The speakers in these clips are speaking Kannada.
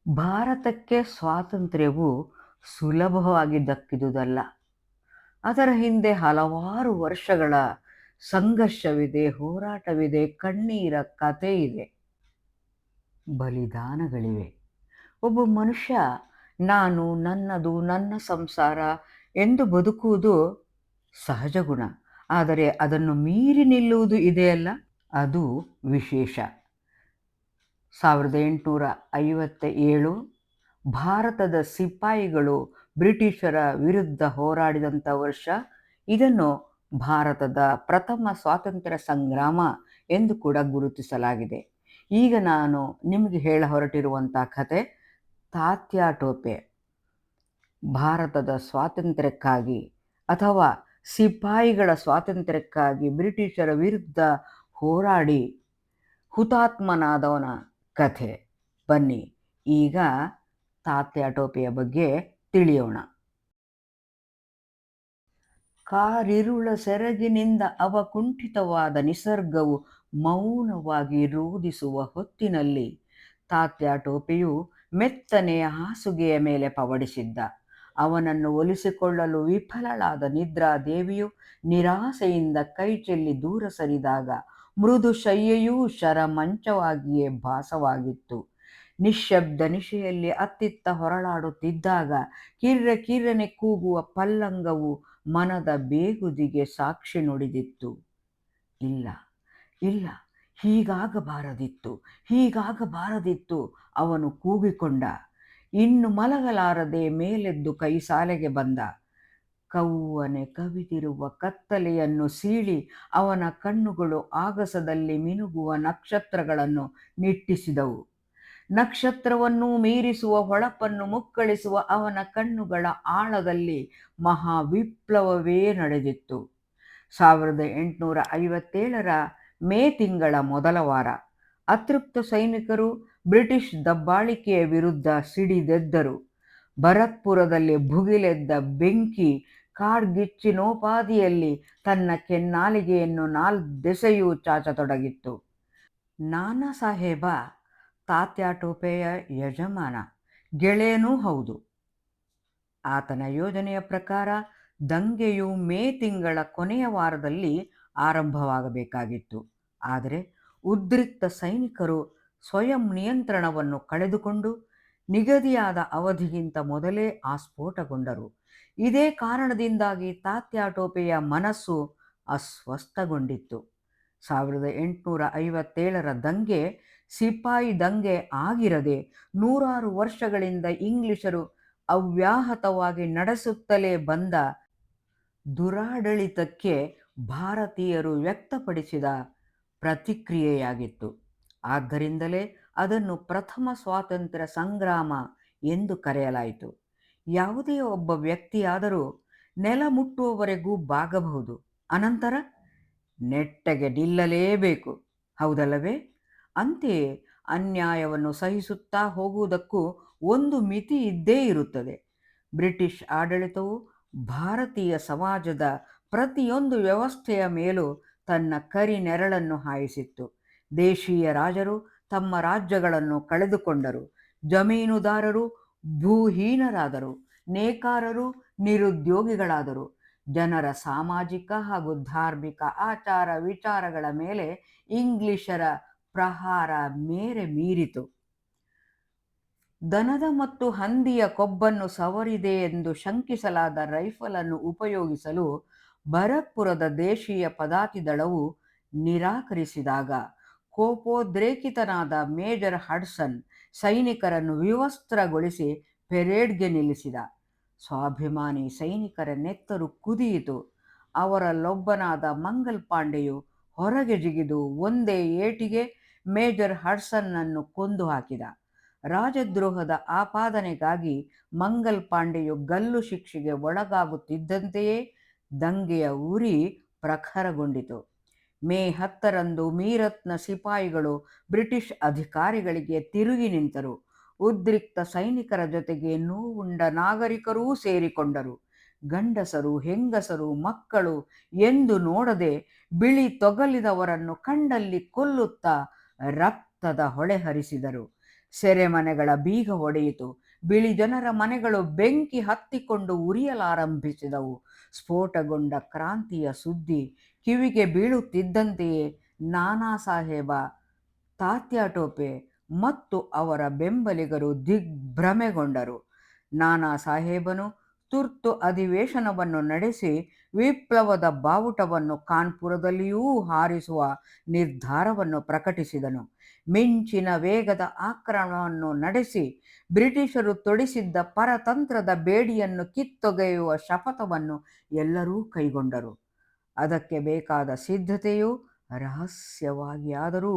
ಭಾರತಕ್ಕೆ ಸ್ವಾತಂತ್ರ್ಯವು ಸುಲಭವಾಗಿ ದಕ್ಕಿದುದಲ್ಲ. ಅದರ ಹಿಂದೆ ಹಲವಾರು ವರ್ಷಗಳ ಸಂಘರ್ಷವಿದೆ, ಹೋರಾಟವಿದೆ, ಕಣ್ಣೀರ ಕಥೆ ಇದೆ, ಬಲಿದಾನಗಳಿವೆ. ಒಬ್ಬ ಮನುಷ್ಯ ನಾನು, ನನ್ನದು, ನನ್ನ ಸಂಸಾರ ಎಂದು ಬದುಕುವುದು ಸಹಜ ಗುಣ. ಆದರೆ ಅದನ್ನು ಮೀರಿ ನಿಲ್ಲುವುದು ಇದೆಯಲ್ಲ, ಅದು ವಿಶೇಷ. 1857 ಭಾರತದ ಸಿಪಾಯಿಗಳು ಬ್ರಿಟಿಷರ ವಿರುದ್ಧ ಹೋರಾಡಿದಂಥ ವರ್ಷ. ಇದನ್ನು ಭಾರತದ ಪ್ರಥಮ ಸ್ವಾತಂತ್ರ್ಯ ಸಂಗ್ರಾಮ ಎಂದು ಕೂಡ ಗುರುತಿಸಲಾಗಿದೆ. ಈಗ ನಾನು ನಿಮಗೆ ಹೇಳ ಹೊರಟಿರುವಂಥ ಕಥೆ ತಾತ್ಯಾ ಟೋಪೆ. ಭಾರತದ ಸ್ವಾತಂತ್ರ್ಯಕ್ಕಾಗಿ ಅಥವಾ ಸಿಪಾಯಿಗಳ ಸ್ವಾತಂತ್ರ್ಯಕ್ಕಾಗಿ ಬ್ರಿಟಿಷರ ವಿರುದ್ಧ ಹೋರಾಡಿ ಹುತಾತ್ಮನಾದವನ ಕಥೆ. ಬನ್ನಿ ಈಗ ತಾತ್ಯಾ ಟೋಪೆಯ ಬಗ್ಗೆ ತಿಳಿಯೋಣ. ಕಾರಿರುಳ ಸೆರಗಿನಿಂದ ಅವಕುಂಠಿತವಾದ ನಿಸರ್ಗವು ಮೌನವಾಗಿ ರೋದಿಸುವ ಹೊತ್ತಿನಲ್ಲಿ ತಾತ್ಯಾ ಟೋಪೆಯು ಮೆತ್ತನೆಯ ಹಾಸುಗೆಯ ಮೇಲೆ ಪವಡಿಸಿದ್ದ. ಅವನನ್ನು ಒಲಿಸಿಕೊಳ್ಳಲು ವಿಫಲಳಾದ ನಿದ್ರಾದೇವಿಯು ನಿರಾಸೆಯಿಂದ ಕೈಚೆಲ್ಲಿ ದೂರ ಸರಿದಾಗ ಮೃದು ಶಯ್ಯೆಯೂ ಶರಮಂಚವಾಗಿಯೇ ಭಾಸವಾಗಿತ್ತು. ನಿಶ್ಶಬ್ದ ನಿಶೆಯಲ್ಲಿ ಅತ್ತಿತ್ತ ಹೊರಳಾಡುತ್ತಿದ್ದಾಗ ಕಿರ್ರೆ ಕಿರ್ರೆನೆ ಕೂಗುವ ಪಲ್ಲಂಗವು ಮನದ ಬೇಗುದಿಗೆ ಸಾಕ್ಷಿ ನುಡಿದಿತ್ತು. ಇಲ್ಲ ಇಲ್ಲ, ಹೀಗಾಗಬಾರದಿತ್ತು ಅವನು ಕೂಗಿಕೊಂಡ. ಇನ್ನು ಮಲಗಲಾರದೆ ಮೇಲೆದ್ದು ಕೈ ಸಾಲೆಗೆ ಬಂದ. ಕವ್ವನೆ ಕವಿದಿರುವ ಕತ್ತಲೆಯನ್ನು ಸೀಳಿ ಅವನ ಕಣ್ಣುಗಳು ಆಗಸದಲ್ಲಿ ಮಿನುಗುವ ನಕ್ಷತ್ರಗಳನ್ನು ನಿಟ್ಟಿಸಿದವು. ನಕ್ಷತ್ರವನ್ನು ಮೀರಿಸುವ ಹೊಳಪನ್ನು ಮುಕ್ಕಳಿಸುವ ಅವನ ಕಣ್ಣುಗಳ ಆಳದಲ್ಲಿ ಮಹಾವಿಪ್ಲವವೇ ನಡೆದಿತ್ತು. 1857 ಮೇ ತಿಂಗಳ ಮೊದಲ ವಾರ ಅತೃಪ್ತ ಸೈನಿಕರು ಬ್ರಿಟಿಷ್ ದಬ್ಬಾಳಿಕೆಯ ವಿರುದ್ಧ ಸಿಡಿದೆದ್ದರು. ಭರತ್ಪುರದಲ್ಲಿ ಭುಗಿಲೆದ್ದ ಬೆಂಕಿ ಕಾಡ್ಗಿಚ್ಚಿನೋಪಾದಿಯಲ್ಲಿ ತನ್ನ ಕೆನ್ನಾಲಿಗೆಯನ್ನು ನಾಲ್ದೆಸೆಯೂ ಚಾಚತೊಡಗಿತ್ತು. ನಾನಾ ಸಾಹೇಬ ತಾತ್ಯಾ ಟೋಪೆಯ ಯಜಮಾನ, ಗೆಳೆಯನೂ ಹೌದು. ಆತನ ಯೋಜನೆಯ ಪ್ರಕಾರ ದಂಗೆಯು ಮೇ ತಿಂಗಳ ಕೊನೆಯ ವಾರದಲ್ಲಿ ಆರಂಭವಾಗಬೇಕಾಗಿತ್ತು. ಆದರೆ ಉದ್ರಿಕ್ತ ಸೈನಿಕರು ಸ್ವಯಂ ನಿಯಂತ್ರಣವನ್ನು ಕಳೆದುಕೊಂಡು ನಿಗದಿಯಾದ ಅವಧಿಗಿಂತ ಮೊದಲೇ ಆಸ್ಫೋಟಗೊಂಡರು. ಇದೇ ಕಾರಣದಿಂದಾಗಿ ತಾತ್ಯಾ ಟೋಪೆಯ ಮನಸ್ಸು ಅಸ್ವಸ್ಥಗೊಂಡಿತ್ತು. 1857 ದಂಗೆ ಸಿಪಾಯಿ ದಂಗೆ ಆಗಿರದೆ ನೂರಾರು ವರ್ಷಗಳಿಂದ ಇಂಗ್ಲಿಷರು ಅವ್ಯಾಹತವಾಗಿ ನಡೆಸುತ್ತಲೇ ಬಂದ ದುರಾಡಳಿತಕ್ಕೆ ಭಾರತೀಯರು ವ್ಯಕ್ತಪಡಿಸಿದ ಪ್ರತಿಕ್ರಿಯೆಯಾಗಿತ್ತು. ಆದ್ದರಿಂದಲೇ ಅದನ್ನು ಪ್ರಥಮ ಸ್ವಾತಂತ್ರ್ಯ ಸಂಗ್ರಾಮ ಎಂದು ಕರೆಯಲಾಯಿತು. ಯಾವುದೇ ಒಬ್ಬ ವ್ಯಕ್ತಿಯಾದರೂ ನೆಲ ಮುಟ್ಟುವವರೆಗೂ ಬಾಗಬಹುದು, ಅನಂತರ ನೆಟ್ಟಗೆ ನಿಲ್ಲಲೇಬೇಕು, ಹೌದಲ್ಲವೇ? ಅಂತೆಯೇ ಅನ್ಯಾಯವನ್ನು ಸಹಿಸುತ್ತಾ ಹೋಗುವುದಕ್ಕೂ ಒಂದು ಮಿತಿ ಇದ್ದೇ ಇರುತ್ತದೆ. ಬ್ರಿಟಿಷ್ ಆಡಳಿತವು ಭಾರತೀಯ ಸಮಾಜದ ಪ್ರತಿಯೊಂದು ವ್ಯವಸ್ಥೆಯ ಮೇಲೂ ತನ್ನ ಕರಿ ನೆರಳನ್ನು ಹಾಯಿಸಿತ್ತು. ದೇಶೀಯ ರಾಜರು ತಮ್ಮ ರಾಜ್ಯಗಳನ್ನು ಕಳೆದುಕೊಂಡರು. ಜಮೀನುದಾರರು ಭೂಹೀನರಾದರು. ನೇಕಾರರು ನಿರುದ್ಯೋಗಿಗಳಾದರು. ಜನರ ಸಾಮಾಜಿಕ ಹಾಗೂ ಧಾರ್ಮಿಕ ಆಚಾರ ವಿಚಾರಗಳ ಮೇಲೆ ಇಂಗ್ಲಿಷರ ಪ್ರಹಾರ ಮೇರೆ ಮೀರಿತು. ದನದ ಮತ್ತು ಹಂದಿಯ ಕೊಬ್ಬನ್ನು ಸವರಿದೆ ಎಂದು ಶಂಕಿಸಲಾದ ರೈಫಲನ್ನು ಉಪಯೋಗಿಸಲು ಭರತ್ಪುರದ ದೇಶೀಯ ಪದಾತಿ ದಳವು ನಿರಾಕರಿಸಿದಾಗ ಕೋಪೋದ್ರೇಕಿತನಾದ ಮೇಜರ್ ಹಡ್ಸನ್ ಸೈನಿಕರನ್ನು ವಿವಸ್ತ್ರಗೊಳಿಸಿ ಪೆರೇಡ್ಗೆ ನಿಲ್ಲಿಸಿದ. ಸ್ವಾಭಿಮಾನಿ ಸೈನಿಕರ ನೆತ್ತರು ಕುದಿಯಿತು. ಅವರಲ್ಲೊಬ್ಬನಾದ ಮಂಗಲ್ ಪಾಂಡೆಯು ಹೊರಗೆ ಜಿಗಿದು ಒಂದೇ ಏಟಿಗೆ ಮೇಜರ್ ಹಡ್ಸನ್ನನ್ನು ಕೊಂದು ಹಾಕಿದ. ರಾಜದ್ರೋಹದ ಆಪಾದನೆಗಾಗಿ ಮಂಗಲ್ ಪಾಂಡೆಯು ಗಲ್ಲು ಶಿಕ್ಷೆಗೆ ಒಳಗಾಗುತ್ತಿದ್ದಂತೆಯೇ ದಂಗೆಯ ಉರಿ ಪ್ರಖರಗೊಂಡಿತು. ಮೇ 10 ಮೀರತ್ನ ಸಿಪಾಯಿಗಳು ಬ್ರಿಟಿಷ್ ಅಧಿಕಾರಿಗಳಿಗೆ ತಿರುಗಿ ನಿಂತರು. ಉದ್ರಿಕ್ತ ಸೈನಿಕರ ಜೊತೆಗೆ ನೋವುಂಡ ನಾಗರಿಕರೂ ಸೇರಿಕೊಂಡರು. ಗಂಡಸರು, ಹೆಂಗಸರು, ಮಕ್ಕಳು ಎಂದು ನೋಡದೆ ಬಿಳಿ ತೊಗಲಿದವರನ್ನು ಕಂಡಲ್ಲಿ ಕೊಲ್ಲುತ್ತಾ ರಕ್ತದ ಹೊಳೆ ಹರಿಸಿದರು. ಸೆರೆಮನೆಗಳ ಬೀಗ ಒಡೆಯಿತು. ಬಿಳಿ ಜನರ ಮನೆಗಳು ಬೆಂಕಿ ಹತ್ತಿಕೊಂಡು ಉರಿಯಲಾರಂಭಿಸಿದವು. ಸ್ಫೋಟಗೊಂಡ ಕ್ರಾಂತಿಯ ಸುದ್ದಿ ಕಿವಿಗೆ ಬೀಳುತ್ತಿದ್ದಂತೆಯೇ ನಾನಾ ಸಾಹೇಬ, ತಾತ್ಯಾ ಟೋಪೆ ಮತ್ತು ಅವರ ಬೆಂಬಲಿಗರು ದಿಗ್ಭ್ರಮೆಗೊಂಡರು. ನಾನಾ ಸಾಹೇಬನು ತುರ್ತು ಅಧಿವೇಶನವನ್ನು ನಡೆಸಿ ವಿಪ್ಲವದ ಬಾವುಟವನ್ನು ಕಾನ್ಪುರದಲ್ಲಿಯೂ ಹಾರಿಸುವ ನಿರ್ಧಾರವನ್ನು ಪ್ರಕಟಿಸಿದನು. ಮಿಂಚಿನ ವೇಗದ ಆಕ್ರಮಣವನ್ನು ನಡೆಸಿ ಬ್ರಿಟಿಷರು ತೊಡಿಸಿದ್ದ ಪರತಂತ್ರದ ಬೇಡಿಯನ್ನು ಕಿತ್ತೊಗೆಯುವ ಶಪಥವನ್ನು ಎಲ್ಲರೂ ಕೈಗೊಂಡರು. ಅದಕ್ಕೆ ಬೇಕಾದ ಸಿದ್ಧತೆಯು ರಹಸ್ಯವಾಗಿಯಾದರೂ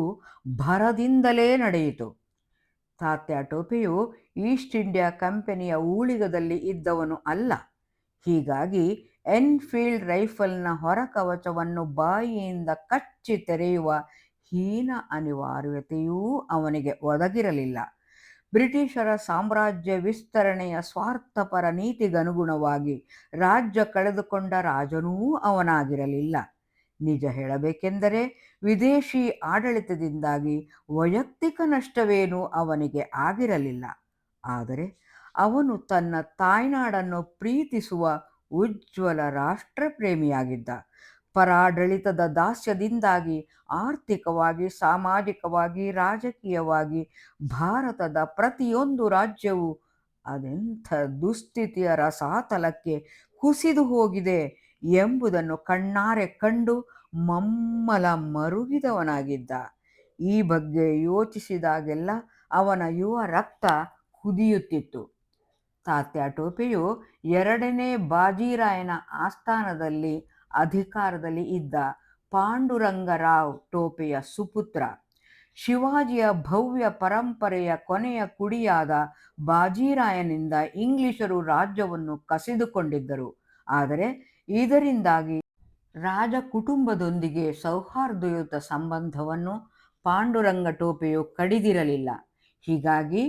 ಭರದಿಂದಲೇ ನಡೆಯಿತು. ತಾತ್ಯಾ ಟೋಪೆಯು ಈಸ್ಟ್ ಇಂಡಿಯಾ ಕಂಪನಿಯ ಊಳಿಗದಲ್ಲಿ ಇದ್ದವನು ಅಲ್ಲ. ಹೀಗಾಗಿ ಎನ್ಫೀಲ್ಡ್ ರೈಫಲ್ನ ಹೊರಕವಚವನ್ನು ಬಾಯಿಯಿಂದ ಕಚ್ಚಿ ತೆರೆಯುವ ಹೀನ ಅನಿವಾರ್ಯತೆಯೂ ಅವನಿಗೆ ಒದಗಿರಲಿಲ್ಲ. ಬ್ರಿಟಿಷರ ಸಾಮ್ರಾಜ್ಯ ವಿಸ್ತರಣೆಯ ಸ್ವಾರ್ಥಪರ ನೀತಿಗನುಗುಣವಾಗಿ ರಾಜ್ಯ ಕಳೆದುಕೊಂಡ ರಾಜನೂ ಅವನಾಗಿರಲಿಲ್ಲ. ನಿಜ ಹೇಳಬೇಕೆಂದರೆ ವಿದೇಶಿ ಆಡಳಿತದಿಂದಾಗಿ ವೈಯಕ್ತಿಕ ನಷ್ಟವೇನೂ ಅವನಿಗೆ ಆಗಿರಲಿಲ್ಲ. ಆದರೆ ಅವನು ತನ್ನ ತಾಯ್ನಾಡನ್ನು ಪ್ರೀತಿಸುವ ಉಜ್ವಲ ರಾಷ್ಟ್ರಪ್ರೇಮಿಯಾಗಿದ್ದ. ಪರಾಡಳಿತದ ದಾಸ್ಯದಿಂದಾಗಿ ಆರ್ಥಿಕವಾಗಿ, ಸಾಮಾಜಿಕವಾಗಿ, ರಾಜಕೀಯವಾಗಿ ಭಾರತದ ಪ್ರತಿಯೊಂದು ರಾಜ್ಯವೂ ಅದೆಂಥ ದುಸ್ಥಿತಿಯ ರಸಾತಲಕ್ಕೆ ಕುಸಿದು ಹೋಗಿದೆ ಎಂಬುದನ್ನು ಕಣ್ಣಾರೆ ಕಂಡು ಮಮ್ಮಲ ಮರುಗಿದವನಾಗಿದ್ದ. ಈ ಬಗ್ಗೆ ಯೋಚಿಸಿದಾಗೆಲ್ಲ ಅವನ ಯುವ ರಕ್ತ ಕುದಿಯುತ್ತಿತ್ತು. ತಾತ್ಯಾ ಟೋಪೆಯು 2ನೇ ಬಾಜಿರಾಯನ ಆಸ್ಥಾನದಲ್ಲಿ ಅಧಿಕಾರದಲ್ಲಿ ಇದ್ದ ಪಾಂಡುರಂಗರಾವ್ ಟೋಪೆಯ ಸುಪುತ್ರ. ಶಿವಾಜಿಯ ಭವ್ಯ ಪರಂಪರೆಯ ಕೊನೆಯ ಕುಡಿಯಾದ ಬಾಜಿರಾಯನಿಂದ ಇಂಗ್ಲಿಷರು ರಾಜ್ಯವನ್ನು ಕಸಿದುಕೊಂಡಿದ್ದರು. ಆದರೆ ಇದರಿಂದಾಗಿ ರಾಜ ಕುಟುಂಬದೊಂದಿಗೆ ಸೌಹಾರ್ದಯುತ ಸಂಬಂಧವನ್ನು ಪಾಂಡುರಂಗ ಟೋಪೆಯು ಕಡಿದಿರಲಿಲ್ಲ. ಹೀಗಾಗಿ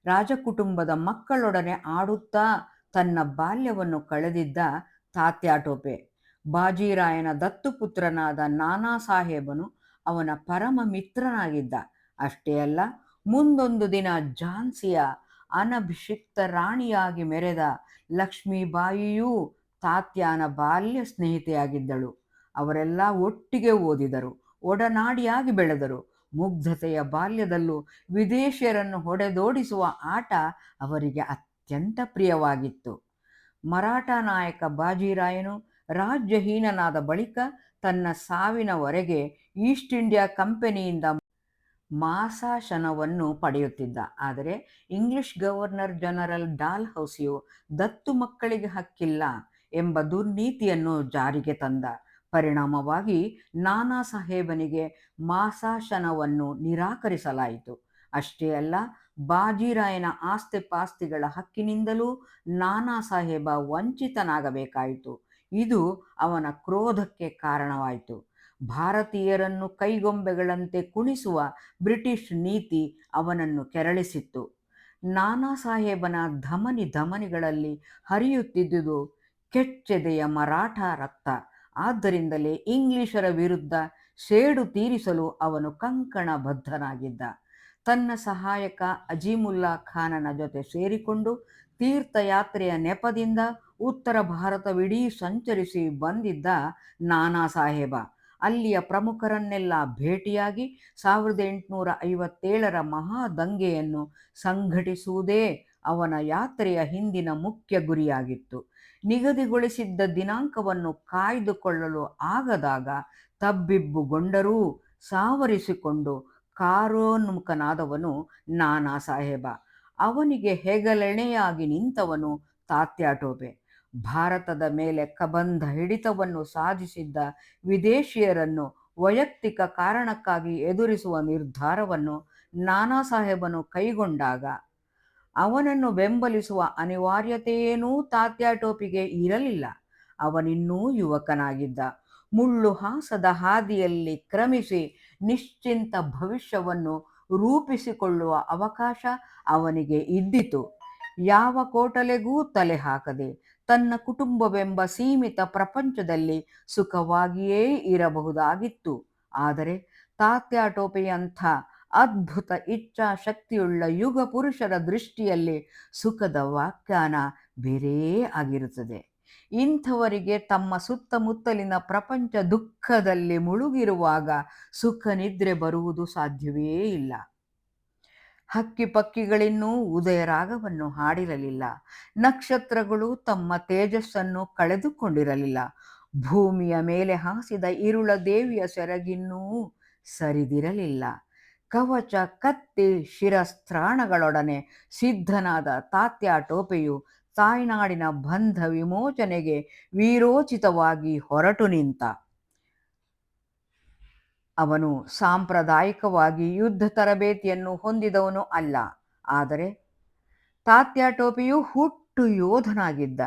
ರಾಜಕುಟುಂಬದ ಮಕ್ಕಳೊಡನೆ ಆಡುತ್ತಾ ತನ್ನ ಬಾಲ್ಯವನ್ನು ಕಳೆದಿದ್ದ ತಾತ್ಯಾ ಟೋಪೆ ಬಾಜಿರಾಯನ ದತ್ತುಪುತ್ರನಾದ ನಾನಾ ಸಾಹೇಬನು ಅವನ ಪರಮ ಮಿತ್ರನಾಗಿದ್ದ. ಅಷ್ಟೇ ಅಲ್ಲ, ಮುಂದೊಂದು ದಿನ ಝಾನ್ಸಿಯ ಅನಭಿಷಿಕ್ತ ರಾಣಿಯಾಗಿ ಮೆರೆದ ಲಕ್ಷ್ಮೀಬಾಯಿಯೂ ತಾತ್ಯಾನ ಬಾಲ್ಯ ಸ್ನೇಹಿತೆಯಾಗಿದ್ದಳು. ಅವರೆಲ್ಲ ಒಟ್ಟಿಗೆ ಓದಿದರು, ಒಡನಾಡಿಯಾಗಿ ಬೆಳೆದರು. ಮುಗ್ಧತೆಯ ಬಾಲ್ಯದಲ್ಲೂ ವಿದೇಶಿಯರನ್ನು ಹೊಡೆದೋಡಿಸುವ ಆಟ ಅವರಿಗೆ ಅತ್ಯಂತ ಪ್ರಿಯವಾಗಿತ್ತು. ಮರಾಠ ನಾಯಕ ಬಾಜಿರಾಯನು ರಾಜ್ಯಹೀನನಾದ ಬಳಿಕ ತನ್ನ ಸಾವಿನವರೆಗೆ ಈಸ್ಟ್ ಇಂಡಿಯಾ ಕಂಪನಿಯಿಂದ ಮಾಸಾಶನವನ್ನು ಪಡೆಯುತ್ತಿದ್ದ. ಆದರೆ ಇಂಗ್ಲಿಷ್ ಗವರ್ನರ್ ಜನರಲ್ ಡಾಲ್ ಹೌಸಿಯು ದತ್ತು ಮಕ್ಕಳಿಗೆ ಹಕ್ಕಿಲ್ಲ ಎಂಬ ದುರ್ನೀತಿಯನ್ನು ಜಾರಿಗೆ ತಂದ. ಪರಿಣಾಮವಾಗಿ ನಾನಾ ಸಾಹೇಬನಿಗೆ ಮಾಸಾಶನವನ್ನು ನಿರಾಕರಿಸಲಾಯಿತು. ಅಷ್ಟೇ ಅಲ್ಲ, ಬಾಜಿರಾಯನ ಆಸ್ತಿಪಾಸ್ತಿಗಳ ಹಕ್ಕಿನಿಂದಲೂ ನಾನಾ ಸಾಹೇಬ ವಂಚಿತನಾಗಬೇಕಾಯಿತು. ಇದು ಅವನ ಕ್ರೋಧಕ್ಕೆ ಕಾರಣವಾಯಿತು. ಭಾರತೀಯರನ್ನು ಕೈಗೊಂಬೆಗಳಂತೆ ಕುಣಿಸುವ ಬ್ರಿಟಿಷ್ ನೀತಿ ಅವನನ್ನು ಕೆರಳಿಸಿತ್ತು. ನಾನಾ ಸಾಹೇಬನ ಧಮನಿಗಳಲ್ಲಿ ಹರಿಯುತ್ತಿದ್ದುದು ಕೆಚ್ಚೆದೆಯ ಮರಾಠ ರಕ್ತ. ಆದ್ದರಿಂದಲೇ ಇಂಗ್ಲಿಷರ ವಿರುದ್ಧ ಸೇಡು ತೀರಿಸಲು ಅವನು ಕಂಕಣ ಬದ್ಧನಾಗಿದ್ದ. ತನ್ನ ಸಹಾಯಕ ಅಜೀಮುಲ್ಲಾ ಖಾನನ ಜೊತೆ ಸೇರಿಕೊಂಡು ತೀರ್ಥಯಾತ್ರೆಯ ನೆಪದಿಂದ ಉತ್ತರ ಭಾರತವಿಡೀ ಸಂಚರಿಸಿ ಬಂದಿದ್ದ ನಾನಾ ಸಾಹೇಬ ಅಲ್ಲಿಯ ಪ್ರಮುಖರನ್ನೆಲ್ಲ ಭೇಟಿಯಾಗಿ 1857ರ ಮಹಾದಂಗೆಯನ್ನು ಸಂಘಟಿಸುವುದೇ ಅವನ ಯಾತ್ರೆಯ ಹಿಂದಿನ ಮುಖ್ಯ ಗುರಿಯಾಗಿತ್ತು. ನಿಗದಿಗೊಳಿಸಿದ್ದ ದಿನಾಂಕವನ್ನು ಕಾಯ್ದುಕೊಳ್ಳಲು ಆಗದಾಗ ತಬ್ಬಿಬ್ಬುಗೊಂಡರೂ ಸಾವರಿಸಿಕೊಂಡು ಕಾರ್ಯೋನ್ಮುಖನಾದವನು ನಾನಾ ಸಾಹೇಬ. ಅವನಿಗೆ ಹೆಗಲೆಣೆಯಾಗಿ ನಿಂತವನು ತಾತ್ಯಾ ಟೋಪೆ. ಭಾರತದ ಮೇಲೆ ಕಬಂಧ ಹಿಡಿತವನ್ನು ಸಾಧಿಸಿದ್ದ ವಿದೇಶಿಯರನ್ನು ವೈಯಕ್ತಿಕ ಕಾರಣಕ್ಕಾಗಿ ಎದುರಿಸುವ ನಿರ್ಧಾರವನ್ನು ನಾನಾ ಸಾಹೇಬನು ಕೈಗೊಂಡಾಗ ಅವನನ್ನು ಬೆಂಬಲಿಸುವ ಅನಿವಾರ್ಯತೆಯೇನೂ ತಾತ್ಯಾ ಟೋಪಿಗೆ ಇರಲಿಲ್ಲ. ಅವನಿನ್ನೂ ಯುವಕನಾಗಿದ್ದ. ಮುಳ್ಳು ಹಾಸದ ಹಾದಿಯಲ್ಲಿ ಕ್ರಮಿಸಿ ನಿಶ್ಚಿಂತ ಭವಿಷ್ಯವನ್ನು ರೂಪಿಸಿಕೊಳ್ಳುವ ಅವಕಾಶ ಅವನಿಗೆ ಇದ್ದಿತು. ಯಾವ ಕೋಟಲೆಗೂ ತಲೆ ಹಾಕದೆ ತನ್ನ ಕುಟುಂಬವೆಂಬ ಸೀಮಿತ ಪ್ರಪಂಚದಲ್ಲಿ ಸುಖವಾಗಿಯೇ ಇರಬಹುದಾಗಿತ್ತು. ಆದರೆ ತಾತ್ಯಾ ಟೋಪೆಯಂಥ ಅದ್ಭುತ ಇಚ್ಛಾಶಕ್ತಿಯುಳ್ಳ ಯುಗ ಪುರುಷರ ದೃಷ್ಟಿಯಲ್ಲಿ ಸುಖದ ವ್ಯಾಖ್ಯಾನ ಬೇರೆಯೇ ಆಗಿರುತ್ತದೆ. ಇಂಥವರಿಗೆ ತಮ್ಮ ಸುತ್ತಮುತ್ತಲಿನ ಪ್ರಪಂಚ ದುಃಖದಲ್ಲಿ ಮುಳುಗಿರುವಾಗ ಸುಖ ನಿದ್ರೆ ಬರುವುದು ಸಾಧ್ಯವೇ ಇಲ್ಲ. ಹಕ್ಕಿ ಪಕ್ಕಿಗಳಿನ್ನೂ ಉದಯರಾಗವನ್ನು ಹಾಡಿರಲಿಲ್ಲ. ನಕ್ಷತ್ರಗಳು ತಮ್ಮ ತೇಜಸ್ಸನ್ನು ಕಳೆದುಕೊಂಡಿರಲಿಲ್ಲ. ಭೂಮಿಯ ಮೇಲೆ ಹಾಸಿದ ಇರುಳ ದೇವಿಯ ಸೆರಗಿನ್ನೂ ಸರಿದಿರಲಿಲ್ಲ. ಕವಚ ಕತ್ತಿ ಶಿರಸ್ತ್ರಾಣಗಳೊಡನೆ ಸಿದ್ಧನಾದ ತಾತ್ಯಾ ಟೋಪೆಯು ತಾಯ್ನಾಡಿನ ಬಂಧ ವಿಮೋಚನೆಗೆ ವೀರೋಚಿತವಾಗಿ ಹೊರಟು ನಿಂತ. ಅವನು ಸಾಂಪ್ರದಾಯಿಕವಾಗಿ ಯುದ್ಧ ತರಬೇತಿಯನ್ನು ಹೊಂದಿದವನು ಅಲ್ಲ. ಆದರೆ ತಾತ್ಯಾ ಟೋಪಿಯು ಹುಟ್ಟು ಯೋಧನಾಗಿದ್ದ.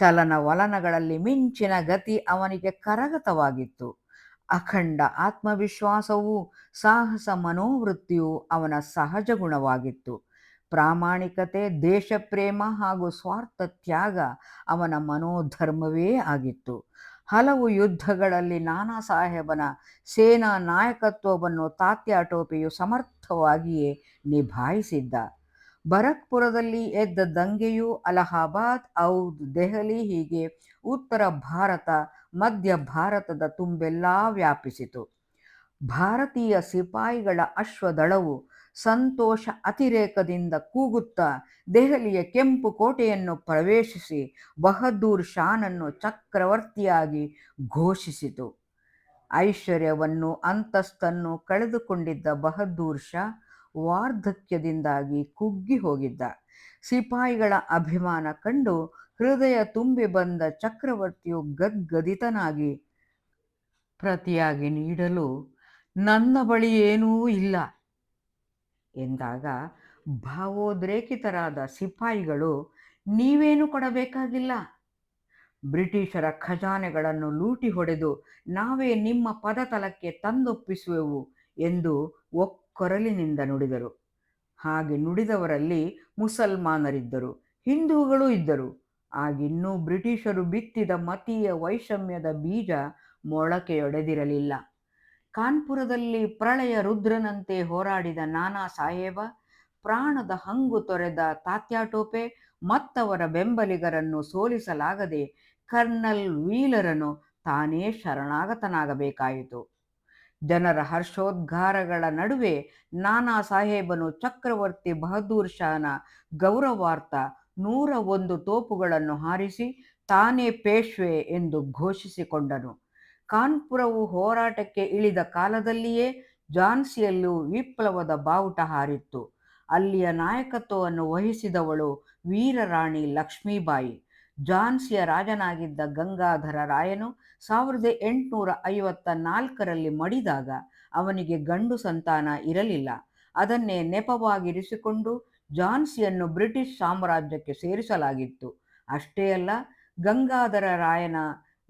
ಚಲನವಲನಗಳಲ್ಲಿ ಮಿಂಚಿನ ಗತಿ ಅವನಿಗೆ ಕರಗತವಾಗಿತ್ತು. ಅಖಂಡ ಆತ್ಮವಿಶ್ವಾಸವೂ ಸಾಹಸ ಮನೋವೃತ್ತಿಯೂ ಅವನ ಸಹಜ ಗುಣವಾಗಿತ್ತು. ಪ್ರಾಮಾಣಿಕತೆ, ದೇಶಪ್ರೇಮ ಹಾಗೂ ಸ್ವಾರ್ಥ ತ್ಯಾಗ ಅವನ ಮನೋಧರ್ಮವೇ ಆಗಿತ್ತು. ಹಲವು ಯುದ್ಧಗಳಲ್ಲಿ ನಾನಾ ಸಾಹೇಬನ ಸೇನಾ ನಾಯಕತ್ವವನ್ನು ತಾತ್ಯಾ ಟೋಪಿಯು ಸಮರ್ಥವಾಗಿಯೇ ನಿಭಾಯಿಸಿದ್ದ. ಬರಕ್ಪುರದಲ್ಲಿ ಎದ್ದ ದಂಗೆಯು ಅಲಹಾಬಾದ್, ಔಧ್, ದೆಹಲಿ ಹೀಗೆ ಉತ್ತರ ಭಾರತ, ಮಧ್ಯ ಭಾರತದ ತುಂಬೆಲ್ಲ ವ್ಯಾಪಿಸಿತು. ಭಾರತೀಯ ಸಿಪಾಯಿಗಳ ಅಶ್ವದಳವು ಸಂತೋಷ ಅತಿರೇಕದಿಂದ ಕೂಗುತ್ತಾ ದೆಹಲಿಯ ಕೆಂಪು ಕೋಟೆಯನ್ನು ಪ್ರವೇಶಿಸಿ ಬಹದ್ದೂರ್ ಶಾನನ್ನು ಚಕ್ರವರ್ತಿಯಾಗಿ ಘೋಷಿಸಿತು. ಐಶ್ವರ್ಯವನ್ನು ಅಂತಸ್ತನ್ನು ಕಳೆದುಕೊಂಡಿದ್ದ ಬಹದ್ದೂರ್ ಶಾ ವಾರ್ಧಕ್ಯದಿಂದಾಗಿ ಕುಗ್ಗಿ ಹೋಗಿದ್ದ. ಸಿಪಾಯಿಗಳ ಅಭಿಮಾನ ಕಂಡು ಹೃದಯ ತುಂಬಿ ಬಂದ ಚಕ್ರವರ್ತಿಯು ಗದ್ಗದಿತನಾಗಿ ಪ್ರತಿಯಾಗಿ ನೀಡಲು ನನ್ನ ಬಳಿ ಏನೂ ಇಲ್ಲ ಎಂದಾಗ ಭಾವೋದ್ರೇಕಿತರಾದ ಸಿಪಾಯಿಗಳು, ನೀವೇನು ಕೊಡಬೇಕಾಗಿಲ್ಲ, ಬ್ರಿಟಿಷರ ಖಜಾನೆಗಳನ್ನು ಲೂಟಿ ಹೊಡೆದು ನಾವೇ ನಿಮ್ಮ ಪದತಲಕ್ಕೆ ತಂದೊಪ್ಪಿಸುವೆವು ಎಂದು ಒಕ್ಕೊರಲಿನಿಂದ ನುಡಿದರು. ಹಾಗೆ ನುಡಿದವರಲ್ಲಿ ಮುಸಲ್ಮಾನರಿದ್ದರು, ಹಿಂದೂಗಳೂ ಇದ್ದರು. ಆಗಿನ್ನೂ ಬ್ರಿಟಿಷರು ಬಿತ್ತಿದ ಮತೀಯ ವೈಷಮ್ಯದ ಬೀಜ ಮೊಳಕೆಯೊಡೆದಿರಲಿಲ್ಲ. ಕಾನ್ಪುರದಲ್ಲಿ ಪ್ರಳಯ ರುದ್ರನಂತೆ ಹೋರಾಡಿದ ನಾನಾ ಸಾಹೇಬ, ಪ್ರಾಣದ ಹಂಗು ತೊರೆದ ತಾತ್ಯಾ ಟೋಪೆ ಮತ್ತವರ ಬೆಂಬಲಿಗರನ್ನು ಸೋಲಿಸಲಾಗದೆ ಕರ್ನಲ್ ವೀಲರನು ತಾನೇ ಶರಣಾಗತನಾಗಬೇಕಾಯಿತು. ಜನರ ಹರ್ಷೋದ್ಗಾರಗಳ ನಡುವೆ ನಾನಾ ಸಾಹೇಬನು ಚಕ್ರವರ್ತಿ ಬಹದ್ದೂರ್ ಶಾನ ಗೌರವಾರ್ಥ 101 ತೋಪುಗಳನ್ನು ಹಾರಿಸಿ ತಾನೇ ಪೇಶ್ವೆ ಎಂದು ಘೋಷಿಸಿಕೊಂಡನು. ಕಾನ್ಪುರವು ಹೋರಾಟಕ್ಕೆ ಇಳಿದ ಕಾಲದಲ್ಲಿಯೇ ಝಾನ್ಸಿಯಲ್ಲೂ ವಿಪ್ಲವದ ಬಾವುಟ ಹಾರಿತ್ತು. ಅಲ್ಲಿಯ ನಾಯಕತ್ವವನ್ನು ವಹಿಸಿದವಳು ವೀರರಾಣಿ ಲಕ್ಷ್ಮೀಬಾಯಿ. ಝಾನ್ಸಿಯ ರಾಜನಾಗಿದ್ದ ಗಂಗಾಧರ ರಾಯನು 1854ರಲ್ಲಿ ಮಡಿದಾಗ ಅವನಿಗೆ ಗಂಡು ಸಂತಾನ ಇರಲಿಲ್ಲ. ಅದನ್ನೇ ನೆಪವಾಗಿರಿಸಿಕೊಂಡು ಝಾನ್ಸಿಯನ್ನು ಬ್ರಿಟಿಷ್ ಸಾಮ್ರಾಜ್ಯಕ್ಕೆ ಸೇರಿಸಲಾಗಿತ್ತು. ಅಷ್ಟೇ ಅಲ್ಲ, ಗಂಗಾಧರ ರಾಯನ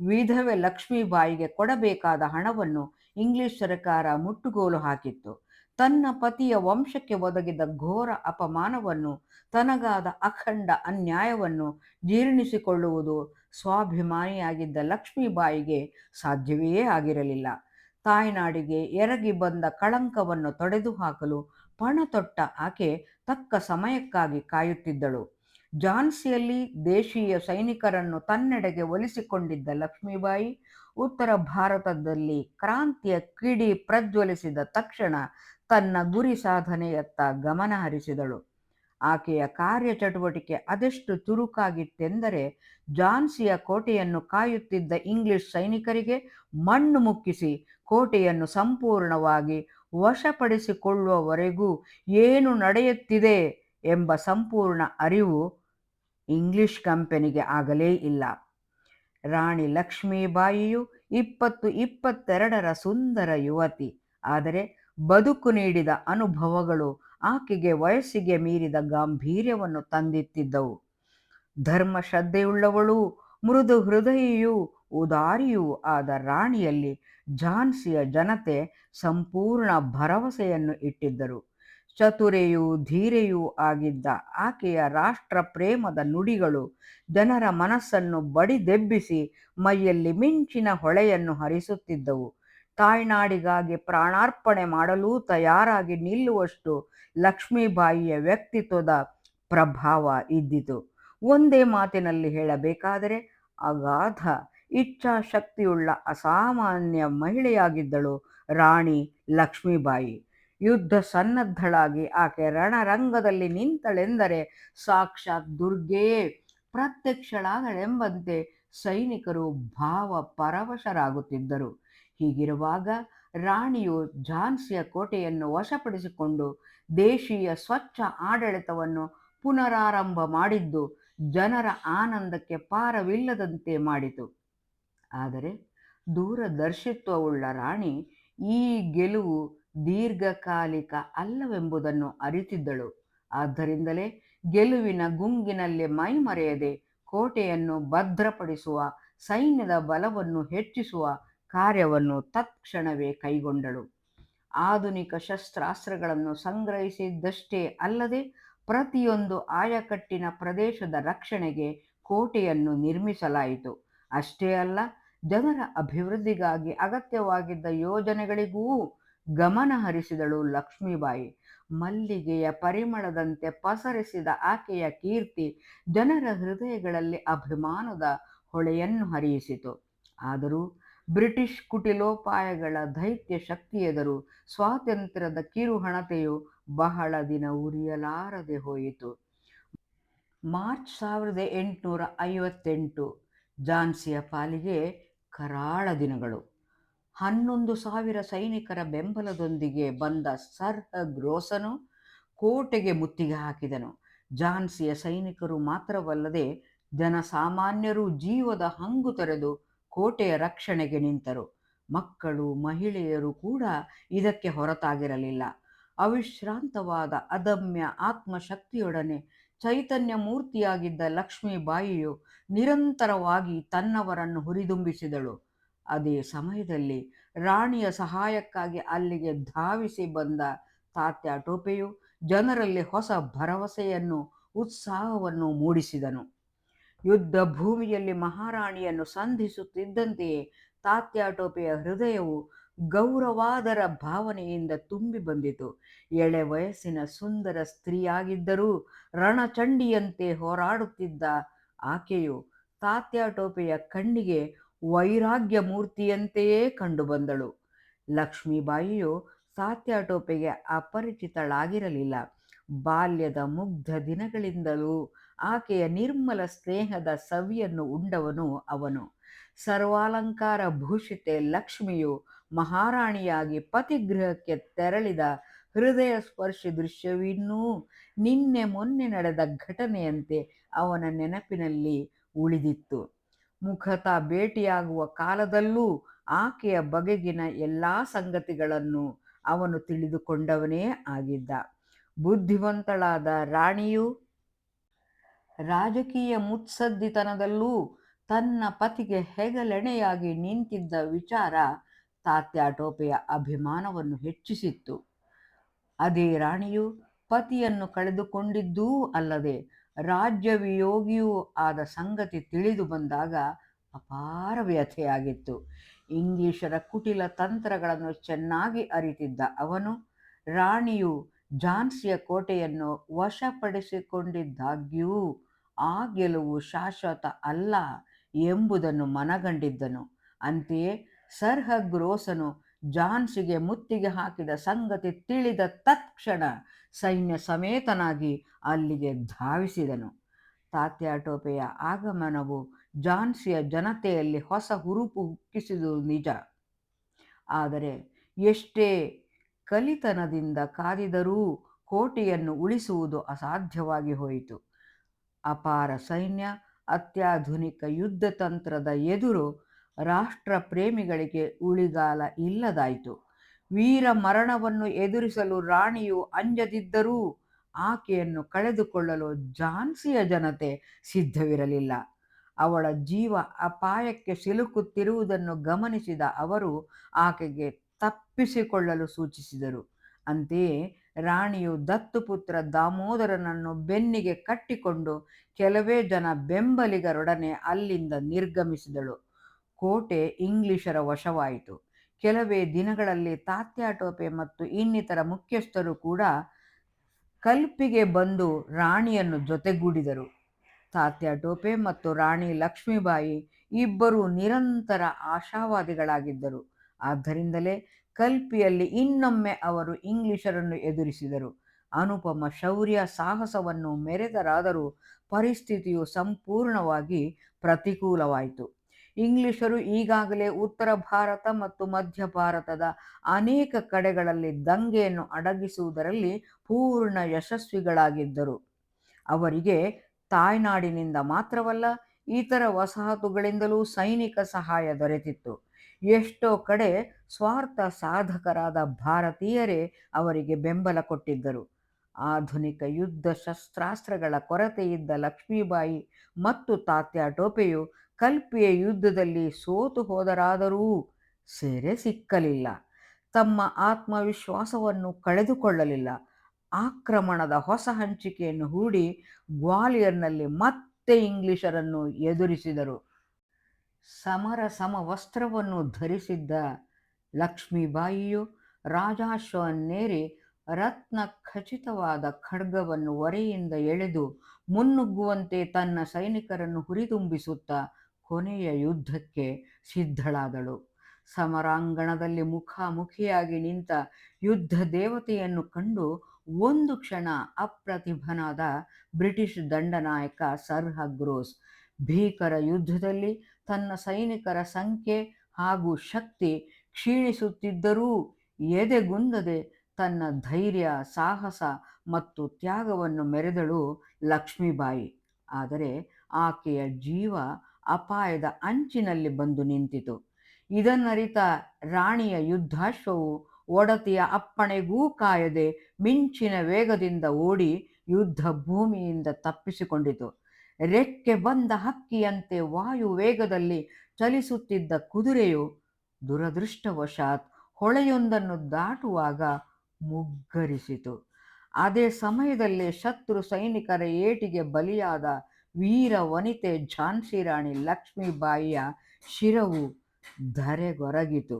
ವಿಧವೆ ಲಕ್ಷ್ಮೀಬಾಯಿಗೆ ಕೊಡಬೇಕಾದ ಹಣವನ್ನು ಇಂಗ್ಲಿಷ್ ಸರ್ಕಾರ ಮುಟ್ಟುಗೋಲು ಹಾಕಿತ್ತು. ತನ್ನ ಪತಿಯ ವಂಶಕ್ಕೆ ಒದಗಿದ ಘೋರ ಅಪಮಾನವನ್ನು, ತನಗಾದ ಅಖಂಡ ಅನ್ಯಾಯವನ್ನು ಜೀರ್ಣಿಸಿಕೊಳ್ಳುವುದು ಸ್ವಾಭಿಮಾನಿಯಾಗಿದ್ದ ಲಕ್ಷ್ಮೀಬಾಯಿಗೆ ಸಾಧ್ಯವೇ ಆಗಿರಲಿಲ್ಲ. ತಾಯ್ನಾಡಿಗೆ ಎರಗಿ ಬಂದ ಕಳಂಕವನ್ನು ತೊಡೆದುಹಾಕಲು ಪಣ ತೊಟ್ಟ ಆಕೆ ತಕ್ಕ ಸಮಯಕ್ಕಾಗಿ ಕಾಯುತ್ತಿದ್ದಳು. ಝಾನ್ಸಿಯಲ್ಲಿ ದೇಶೀಯ ಸೈನಿಕರನ್ನು ತನ್ನೆಡೆಗೆ ಒಲಿಸಿಕೊಂಡಿದ್ದ ಲಕ್ಷ್ಮೀಬಾಯಿ ಉತ್ತರ ಭಾರತದಲ್ಲಿ ಕ್ರಾಂತಿಯ ಕಿಡಿ ಪ್ರಜ್ವಲಿಸಿದ ತಕ್ಷಣ ತನ್ನ ಗುರಿ ಸಾಧನೆಯತ್ತ ಗಮನ ಹರಿಸಿದಳು. ಆಕೆಯ ಕಾರ್ಯಚಟುವಟಿಕೆ ಅದೆಷ್ಟು ಚುರುಕಾಗಿತ್ತೆಂದರೆ ಝಾನ್ಸಿಯ ಕೋಟೆಯನ್ನು ಕಾಯುತ್ತಿದ್ದ ಇಂಗ್ಲಿಷ್ ಸೈನಿಕರಿಗೆ ಮಣ್ಣು ಮುಕ್ಕಿಸಿ ಕೋಟೆಯನ್ನು ಸಂಪೂರ್ಣವಾಗಿ ವಶಪಡಿಸಿಕೊಳ್ಳುವವರೆಗೂ ಏನು ನಡೆಯುತ್ತಿದೆ ಎಂಬ ಸಂಪೂರ್ಣ ಅರಿವು ಇಂಗ್ಲಿಷ್ ಕಂಪನಿಗೆ ಆಗಲೇ ಇಲ್ಲ. ರಾಣಿ ಲಕ್ಷ್ಮೀಬಾಯಿಯು 22ರ ಸುಂದರ ಯುವತಿ. ಆದರೆ ಬದುಕು ನೀಡಿದ ಅನುಭವಗಳು ಆಕೆಗೆ ವಯಸ್ಸಿಗೆ ಮೀರಿದ ಗಾಂಭೀರ್ಯವನ್ನು ತಂದಿತ್ತಿದ್ದವು. ಧರ್ಮಶ್ರದ್ಧೆಯುಳ್ಳವಳೂ ಮೃದು ಹೃದಯಿಯೂ ಉದಾರಿಯೂ ಆದ ರಾಣಿಯಲ್ಲಿ ಝಾನ್ಸಿಯ ಜನತೆ ಸಂಪೂರ್ಣ ಭರವಸೆಯನ್ನು ಇಟ್ಟಿದ್ದರು. ಚತುರೆಯೂ ಧೀರೆಯೂ ಆಗಿದ್ದ ಆಕೆಯ ರಾಷ್ಟ್ರ ಪ್ರೇಮದ ನುಡಿಗಳು ಜನರ ಮನಸ್ಸನ್ನು ಬಡಿದೆಬ್ಬಿಸಿ ಮೈಯಲ್ಲಿ ಮಿಂಚಿನ ಹೊಳೆಯನ್ನು ಹರಿಸುತ್ತಿದ್ದವು. ತಾಯ್ನಾಡಿಗಾಗಿ ಪ್ರಾಣಾರ್ಪಣೆ ಮಾಡಲೂ ತಯಾರಾಗಿ ನಿಲ್ಲುವಷ್ಟು ಲಕ್ಷ್ಮೀಬಾಯಿಯ ವ್ಯಕ್ತಿತ್ವದ ಪ್ರಭಾವ ಇದ್ದಿತು. ಒಂದೇ ಮಾತಿನಲ್ಲಿ ಹೇಳಬೇಕಾದರೆ ಅಗಾಧ ಇಚ್ಛಾಶಕ್ತಿಯುಳ್ಳ ಅಸಾಮಾನ್ಯ ಮಹಿಳೆಯಾಗಿದ್ದಳು ರಾಣಿ ಲಕ್ಷ್ಮೀಬಾಯಿ. ಯುದ್ಧ ಸನ್ನದ್ಧಳಾಗಿ ಆಕೆ ರಣರಂಗದಲ್ಲಿ ನಿಂತಳೆಂದರೆ ಸಾಕ್ಷಾತ್ ದುರ್ಗೆಯೇ ಪ್ರತ್ಯಕ್ಷಳಾದಳೆಂಬಂತೆ ಸೈನಿಕರು ಭಾವ ಪರವಶರಾಗುತ್ತಿದ್ದರು. ಹೀಗಿರುವಾಗ ರಾಣಿಯು ಝಾನ್ಸಿಯ ಕೋಟೆಯನ್ನು ವಶಪಡಿಸಿಕೊಂಡು ದೇಶೀಯ ಸ್ವಚ್ಛ ಆಡಳಿತವನ್ನು ಪುನರಾರಂಭ ಮಾಡಿದ್ದು ಜನರ ಆನಂದಕ್ಕೆ ಪಾರವಿಲ್ಲದಂತೆ ಮಾಡಿತು. ಆದರೆ ದೂರದರ್ಶಿತ್ವವುಳ್ಳ ರಾಣಿ ಈ ಗೆಲುವು ದೀರ್ಘಕಾಲಿಕ ಅಲ್ಲವೆಂಬುದನ್ನು ಅರಿತಿದ್ದಳು. ಆದ್ದರಿಂದಲೇ ಗೆಲುವಿನ ಗುಂಗಿನಲ್ಲಿ ಮೈಮರೆಯದೆ ಕೋಟೆಯನ್ನು ಭದ್ರಪಡಿಸುವ, ಸೈನ್ಯದ ಬಲವನ್ನು ಹೆಚ್ಚಿಸುವ ಕಾರ್ಯವನ್ನು ತತ್ಕ್ಷಣವೇ ಕೈಗೊಂಡಳು. ಆಧುನಿಕ ಶಸ್ತ್ರಾಸ್ತ್ರಗಳನ್ನು ಸಂಗ್ರಹಿಸಿದ್ದಷ್ಟೇ ಅಲ್ಲದೆ ಪ್ರತಿಯೊಂದು ಆಯಕಟ್ಟಿನ ಪ್ರದೇಶದ ರಕ್ಷಣೆಗೆ ಕೋಟೆಯನ್ನು ನಿರ್ಮಿಸಲಾಯಿತು. ಅಷ್ಟೇ ಅಲ್ಲ, ಜನರ ಅಭಿವೃದ್ಧಿಗಾಗಿ ಅಗತ್ಯವಾಗಿದ್ದ ಯೋಜನೆಗಳಿಗೂ ಗಮನ ಹರಿಸಿದಳು ಲಕ್ಷ್ಮೀಬಾಯಿ. ಮಲ್ಲಿಗೆಯ ಪರಿಮಳದಂತೆ ಪಸರಿಸಿದ ಆಕೆಯ ಕೀರ್ತಿ ಜನರ ಹೃದಯಗಳಲ್ಲಿ ಅಭಿಮಾನದ ಹೊಳೆಯನ್ನು ಹರಿಯಿಸಿತು. ಆದರೂ ಬ್ರಿಟಿಷ್ ಕುಟಿಲೋಪಾಯಗಳ ದೈತ್ಯ ಶಕ್ತಿಯೆದುರು ಸ್ವಾತಂತ್ರ್ಯದ ಕಿರುಹಣತೆಯು ಬಹಳ ದಿನ ಉರಿಯಲಾರದೆ ಹೋಯಿತು. ಮಾರ್ಚ್ 1858 ಝಾನ್ಸಿಯ ಪಾಲಿಗೆ ಕರಾಳ ದಿನಗಳು. 11,000 ಸೈನಿಕರ ಬೆಂಬಲದೊಂದಿಗೆ ಬಂದ ಸರ್ ಗ್ರೋಸನು ಕೋಟೆಗೆ ಮುತ್ತಿಗೆ ಹಾಕಿದನು. ಝಾನ್ಸಿಯ ಸೈನಿಕರು ಮಾತ್ರವಲ್ಲದೆ ಜನಸಾಮಾನ್ಯರು ಜೀವದ ಹಂಗು ತೊರೆದು ಕೋಟೆಯ ರಕ್ಷಣೆಗೆ ನಿಂತರು. ಮಕ್ಕಳು, ಮಹಿಳೆಯರು ಕೂಡ ಇದಕ್ಕೆ ಹೊರತಾಗಿರಲಿಲ್ಲ. ಅವಿಶ್ರಾಂತವಾದ ಅದಮ್ಯ ಆತ್ಮಶಕ್ತಿಯೊಡನೆ ಚೈತನ್ಯ ಮೂರ್ತಿಯಾಗಿದ್ದ ಲಕ್ಷ್ಮೀಬಾಯಿಯು ನಿರಂತರವಾಗಿ ತನ್ನವರನ್ನು ಹುರಿದುಂಬಿಸಿದಳು. ಅದೇ ಸಮಯದಲ್ಲಿ ರಾಣಿಯ ಸಹಾಯಕ್ಕಾಗಿ ಅಲ್ಲಿಗೆ ಧಾವಿಸಿ ಬಂದ ತಾತ್ಯಾ ಟೋಪೆಯು ಜನರಲ್ಲಿ ಹೊಸ ಭರವಸೆಯನ್ನು, ಉತ್ಸಾಹವನ್ನು ಮೂಡಿಸಿದನು. ಯುದ್ಧ ಭೂಮಿಯಲ್ಲಿ ಮಹಾರಾಣಿಯನ್ನು ಸಂಧಿಸುತ್ತಿದ್ದಂತೆಯೇ ತಾತ್ಯಾ ಟೋಪೆಯ ಹೃದಯವು ಗೌರವಾದರ ಭಾವನೆಯಿಂದ ತುಂಬಿ ಬಂದಿತು. ಎಳೆ ವಯಸ್ಸಿನ ಸುಂದರ ಸ್ತ್ರೀಯಾಗಿದ್ದರೂ ರಣಚಂಡಿಯಂತೆ ಹೋರಾಡುತ್ತಿದ್ದ ಆಕೆಯು ತಾತ್ಯಾ ಟೋಪೆಯ ಕಣ್ಣಿಗೆ ವೈರಾಗ್ಯ ಮೂರ್ತಿಯಂತೆಯೇ ಕಂಡುಬಂದಳು. ಲಕ್ಷ್ಮೀಬಾಯಿಯು ತಾತ್ಯಾ ಟೋಪೆಗೆ ಅಪರಿಚಿತಳಾಗಿರಲಿಲ್ಲ. ಬಾಲ್ಯದ ಮುಗ್ಧ ದಿನಗಳಿಂದಲೂ ಆಕೆಯ ನಿರ್ಮಲ ಸ್ನೇಹದ ಸವಿಯನ್ನು ಉಂಡವನು ಅವನು. ಸರ್ವಾಲಂಕಾರ ಭೂಷಿತೆ ಲಕ್ಷ್ಮಿಯು ಮಹಾರಾಣಿಯಾಗಿ ಪತಿಗೃಹಕ್ಕೆ ತೆರಳಿದ ಹೃದಯ ಸ್ಪರ್ಶಿ ದೃಶ್ಯವಿನ್ನೂ ನಿನ್ನೆ ಮೊನ್ನೆ ನಡೆದ ಘಟನೆಯಂತೆ ಅವನ ನೆನಪಿನಲ್ಲಿ ಉಳಿದಿತ್ತು. ಮುಖತಃ ಭೇಟಿಯಾಗುವ ಕಾಲದಲ್ಲೂ ಆಕೆಯ ಬಗೆಗಿನ ಎಲ್ಲ ಸಂಗತಿಗಳನ್ನು ಅವನು ತಿಳಿದುಕೊಂಡವನೇ ಆಗಿದ್ದ. ಬುದ್ಧಿವಂತಳಾದ ರಾಣಿಯು ರಾಜಕೀಯ ಮುತ್ಸದ್ದಿತನದಲ್ಲೂ ತನ್ನ ಪತಿಗೆ ಹೆಗಲೆಣೆಯಾಗಿ ನಿಂತಿದ್ದ ವಿಚಾರ ತಾತ್ಯಾ ಟೋಪೆಯ ಅಭಿಮಾನವನ್ನು ಹೆಚ್ಚಿಸಿತ್ತು. ಅದೇ ರಾಣಿಯು ಪತಿಯನ್ನು ಕಳೆದುಕೊಂಡಿದ್ದೂ ಅಲ್ಲದೆ ರಾಜ್ಯವಿಯೋಗಿಯೂ ಆದ ಸಂಗತಿ ತಿಳಿದು ಬಂದಾಗ ಅಪಾರ ವ್ಯಥೆಯಾಗಿತ್ತು. ಇಂಗ್ಲಿಷರ ಕುಟಿಲ ತಂತ್ರಗಳನ್ನು ಚೆನ್ನಾಗಿ ಅರಿತಿದ್ದ ಅವನು ರಾಣಿಯು ಝಾನ್ಸಿಯ ಕೋಟೆಯನ್ನು ವಶಪಡಿಸಿಕೊಂಡಿದ್ದಾಗ್ಯೂ ಆ ಗೆಲುವು ಶಾಶ್ವತ ಅಲ್ಲ ಎಂಬುದನ್ನು ಮನಗಂಡಿದ್ದನು. ಅಂತೆಯೇ ಸರ್ ಗ್ರೋಸನು ಝಾನ್ಸಿಗೆ ಮುತ್ತಿಗೆ ಹಾಕಿದ ಸಂಗತಿ ತಿಳಿದ ತತ್ಕ್ಷಣ ಸೈನ್ಯ ಸಮೇತನಾಗಿ ಅಲ್ಲಿಗೆ ಧಾವಿಸಿದನು. ತಾತ್ಯಾ ಟೋಪೆಯ ಆಗಮನವು ಝಾನ್ಸಿಯ ಜನತೆಯಲ್ಲಿ ಹೊಸ ಹುರುಪು ಹುಟ್ಟಿಸಿದುದು ನಿಜ. ಆದರೆ ಎಷ್ಟೇ ಕಲಿತನದಿಂದ ಕಾದಿದರೂ ಕೋಟೆಯನ್ನು ಉಳಿಸುವುದು ಅಸಾಧ್ಯವಾಗಿ ಹೋಯಿತು. ಅಪಾರ ಸೈನ್ಯ, ಅತ್ಯಾಧುನಿಕ ಯುದ್ಧ ತಂತ್ರದ ಎದುರು ರಾಷ್ಟ್ರ ಪ್ರೇಮಿಗಳಿಗೆ ಉಳಿಗಾಲ ಇಲ್ಲದಾಯಿತು. ವೀರ ಮರಣವನ್ನು ಎದುರಿಸಲು ರಾಣಿಯು ಅಂಜದಿದ್ದರೂ ಆಕೆಯನ್ನು ಕಳೆದುಕೊಳ್ಳಲು ಝಾನ್ಸಿಯ ಜನತೆ ಸಿದ್ಧವಿರಲಿಲ್ಲ. ಅವಳ ಜೀವ ಅಪಾಯಕ್ಕೆ ಸಿಲುಕುತ್ತಿರುವುದನ್ನು ಗಮನಿಸಿದ ಅವರು ಆಕೆಗೆ ತಪ್ಪಿಸಿಕೊಳ್ಳಲು ಸೂಚಿಸಿದರು. ಅಂತೆಯೇ ರಾಣಿಯು ದತ್ತುಪುತ್ರ ದಾಮೋದರನನ್ನು ಬೆನ್ನಿಗೆ ಕಟ್ಟಿಕೊಂಡು ಕೆಲವೇ ಜನ ಬೆಂಬಲಿಗರೊಡನೆ ಅಲ್ಲಿಂದ ನಿರ್ಗಮಿಸಿದಳು. ಕೋಟೆ ಇಂಗ್ಲಿಷರ ವಶವಾಯಿತು. ಕೆಲವೇ ದಿನಗಳಲ್ಲಿ ತಾತ್ಯಾ ಟೋಪೆ ಮತ್ತು ಇನ್ನಿತರ ಮುಖ್ಯಸ್ಥರು ಕೂಡ ಕಲ್ಪಿಗೆ ಬಂದು ರಾಣಿಯನ್ನು ಜೊತೆಗೂಡಿದರು. ತಾತ್ಯಾ ಟೋಪೆ ಮತ್ತು ರಾಣಿ ಲಕ್ಷ್ಮೀಬಾಯಿ ಇಬ್ಬರೂ ನಿರಂತರ ಆಶಾವಾದಿಗಳಾಗಿದ್ದರು. ಆದ್ದರಿಂದಲೇ ಕಲ್ಪಿಯಲ್ಲಿ ಇನ್ನೊಮ್ಮೆ ಅವರು ಇಂಗ್ಲಿಷರನ್ನು ಎದುರಿಸಿದರು. ಅನುಪಮ ಶೌರ್ಯ ಸಾಹಸವನ್ನು ಮೆರೆದರಾದರೂ ಪರಿಸ್ಥಿತಿಯು ಸಂಪೂರ್ಣವಾಗಿ ಪ್ರತಿಕೂಲವಾಯಿತು. ಇಂಗ್ಲಿಷರು ಈಗಾಗಲೇ ಉತ್ತರ ಭಾರತ ಮತ್ತು ಮಧ್ಯ ಭಾರತದ ಅನೇಕ ಕಡೆಗಳಲ್ಲಿ ದಂಗೆಯನ್ನು ಅಡಗಿಸುವುದರಲ್ಲಿ ಪೂರ್ಣ ಯಶಸ್ವಿಗಳಾಗಿದ್ದರು. ಅವರಿಗೆ ತಾಯ್ನಾಡಿನಿಂದ ಮಾತ್ರವಲ್ಲ, ಇತರ ವಸಾಹತುಗಳಿಂದಲೂ ಸೈನಿಕ ಸಹಾಯ ದೊರೆತಿತ್ತು. ಎಷ್ಟೋ ಕಡೆ ಸ್ವಾರ್ಥ ಸಾಧಕರಾದ ಭಾರತೀಯರೇ ಅವರಿಗೆ ಬೆಂಬಲ ಕೊಟ್ಟಿದ್ದರು. ಆಧುನಿಕ ಯುದ್ಧ ಶಸ್ತ್ರಾಸ್ತ್ರಗಳ ಕೊರತೆಯಿದ್ದ ಲಕ್ಷ್ಮೀಬಾಯಿ ಮತ್ತು ತಾತ್ಯಾ ಟೋಪೆಯು ಕಲ್ಪಿಯ ಯುದ್ಧದಲ್ಲಿ ಸೋತು ಹೋದರಾದರೂ ಸೆರೆ ಸಿಕ್ಕಲಿಲ್ಲ. ತಮ್ಮ ಆತ್ಮವಿಶ್ವಾಸವನ್ನು ಕಳೆದುಕೊಳ್ಳಲಿಲ್ಲ. ಆಕ್ರಮಣದ ಹೊಸ ಹಂಚಿಕೆಯನ್ನು ಹೂಡಿ ಗ್ವಾಲಿಯರ್ನಲ್ಲಿ ಮತ್ತೆ ಇಂಗ್ಲಿಷರನ್ನು ಎದುರಿಸಿದರು. ಸಮರ ಸಮವಸ್ತ್ರವನ್ನು ಧರಿಸಿದ್ದ ಲಕ್ಷ್ಮೀಬಾಯಿಯು ರಾಜಾಶ್ವವನ್ನೇರಿ ರತ್ನ ಖಚಿತವಾದ ಖಡ್ಗವನ್ನು ಒರೆಯಿಂದ ಎಳೆದು ಮುನ್ನುಗ್ಗುವಂತೆ ತನ್ನ ಸೈನಿಕರನ್ನು ಹುರಿದುಂಬಿಸುತ್ತಾ ಕೊನೆಯ ಯುದ್ಧಕ್ಕೆ ಸಿದ್ಧಳಾದಳು. ಸಮರಾಂಗಣದಲ್ಲಿ ಮುಖಾಮುಖಿಯಾಗಿ ನಿಂತ ಯುದ್ಧ ದೇವತೆಯನ್ನು ಕಂಡು ಒಂದು ಕ್ಷಣ ಅಪ್ರತಿಭನಾದ ಬ್ರಿಟಿಷ್ ದಂಡನಾಯಕ ಸರ್ ಹಗ್ರೋಸ್ ಭೀಕರ ಯುದ್ಧದಲ್ಲಿ ತನ್ನ ಸೈನಿಕರ ಸಂಖ್ಯೆ ಹಾಗೂ ಶಕ್ತಿ ಕ್ಷೀಣಿಸುತ್ತಿದ್ದರೂ ಎದೆಗುಂದದೆ ತನ್ನ ಧೈರ್ಯ, ಸಾಹಸ ಮತ್ತು ತ್ಯಾಗವನ್ನು ಮೆರೆದಳು ಲಕ್ಷ್ಮೀಬಾಯಿ. ಆದರೆ ಆಕೆಯ ಜೀವ ಅಪಾಯದ ಅಂಚಿನಲ್ಲಿ ಬಂದು ನಿಂತಿತು. ಇದನ್ನರಿತ ರಾಣಿಯ ಯುದ್ಧಾಶ್ವವು ಒಡತಿಯ ಅಪ್ಪಣೆಗೂ ಕಾಯದೆ ಮಿಂಚಿನ ವೇಗದಿಂದ ಓಡಿ ಯುದ್ಧ ಭೂಮಿಯಿಂದ ತಪ್ಪಿಸಿಕೊಂಡಿತು. ರೆಕ್ಕೆ ಬಂದ ಹಕ್ಕಿಯಂತೆ ವಾಯು ವೇಗದಲ್ಲಿ ಚಲಿಸುತ್ತಿದ್ದ ಕುದುರೆಯು ದುರದೃಷ್ಟವಶಾತ್ ಹೊಳೆಯೊಂದನ್ನು ದಾಟುವಾಗ ಮುಗ್ಗರಿಸಿತು. ಅದೇ ಸಮಯದಲ್ಲೇ ಶತ್ರು ಸೈನಿಕರ ಏಟಿಗೆ ಬಲಿಯಾದ ವೀರ ವನಿತೆ ಝಾನ್ಸಿ ರಾಣಿ ಲಕ್ಷ್ಮೀಬಾಯಿಯ ಶಿರವು ಧರೆಗೊರಗಿತು.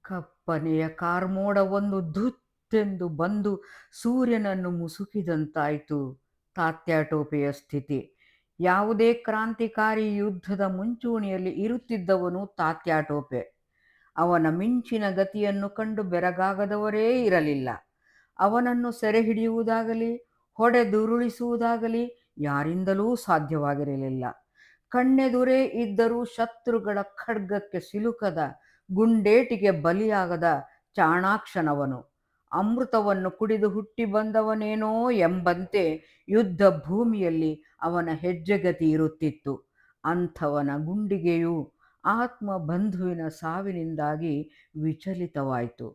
ಕಪ್ಪನೆಯ ಕಾರ್ಮೋಡವೊಂದು ಧುತ್ತೆಂದು ಬಂದು ಸೂರ್ಯನನ್ನು ಮುಸುಕಿದಂತಾಯಿತು ತಾತ್ಯಾ ಟೋಪೆಯ ಸ್ಥಿತಿ. ಯಾವುದೇ ಕ್ರಾಂತಿಕಾರಿ ಯುದ್ಧದ ಮುಂಚೂಣಿಯಲ್ಲಿ ಇರುತ್ತಿದ್ದವನು ತಾತ್ಯಾ ಟೋಪೆ. ಅವನ ಮಿಂಚಿನ ಗತಿಯನ್ನು ಕಂಡು ಬೆರಗಾಗದವರೇ ಇರಲಿಲ್ಲ. ಅವನನ್ನು ಸೆರೆ ಹಿಡಿಯುವುದಾಗಲಿ ಹೊಡೆದುರುಳಿಸುವುದಾಗಲಿ ಯಾರಿಂದಲೂ ಸಾಧ್ಯವಾಗಿರಲಿಲ್ಲ. ಕಣ್ಣೆದುರೇ ಇದ್ದರೂ ಶತ್ರುಗಳ ಖಡ್ಗಕ್ಕೆ ಸಿಲುಕದ, ಗುಂಡೇಟಿಗೆ ಬಲಿಯಾಗದ ಚಾಣಾಕ್ಷನವನು. ಅಮೃತವನ್ನು ಕುಡಿದು ಹುಟ್ಟಿ ಬಂದವನೇನೋ ಎಂಬಂತೆ ಯುದ್ಧ ಭೂಮಿಯಲ್ಲಿ ಅವನ ಹೆಜ್ಜೆಗತಿ ಇರುತ್ತಿತ್ತು. ಅಂಥವನ ಗುಂಡಿಗೆಯು ಆತ್ಮಬಂಧುವಿನ ಸಾವಿನಿಂದಾಗಿ ವಿಚಲಿತವಾಯಿತು.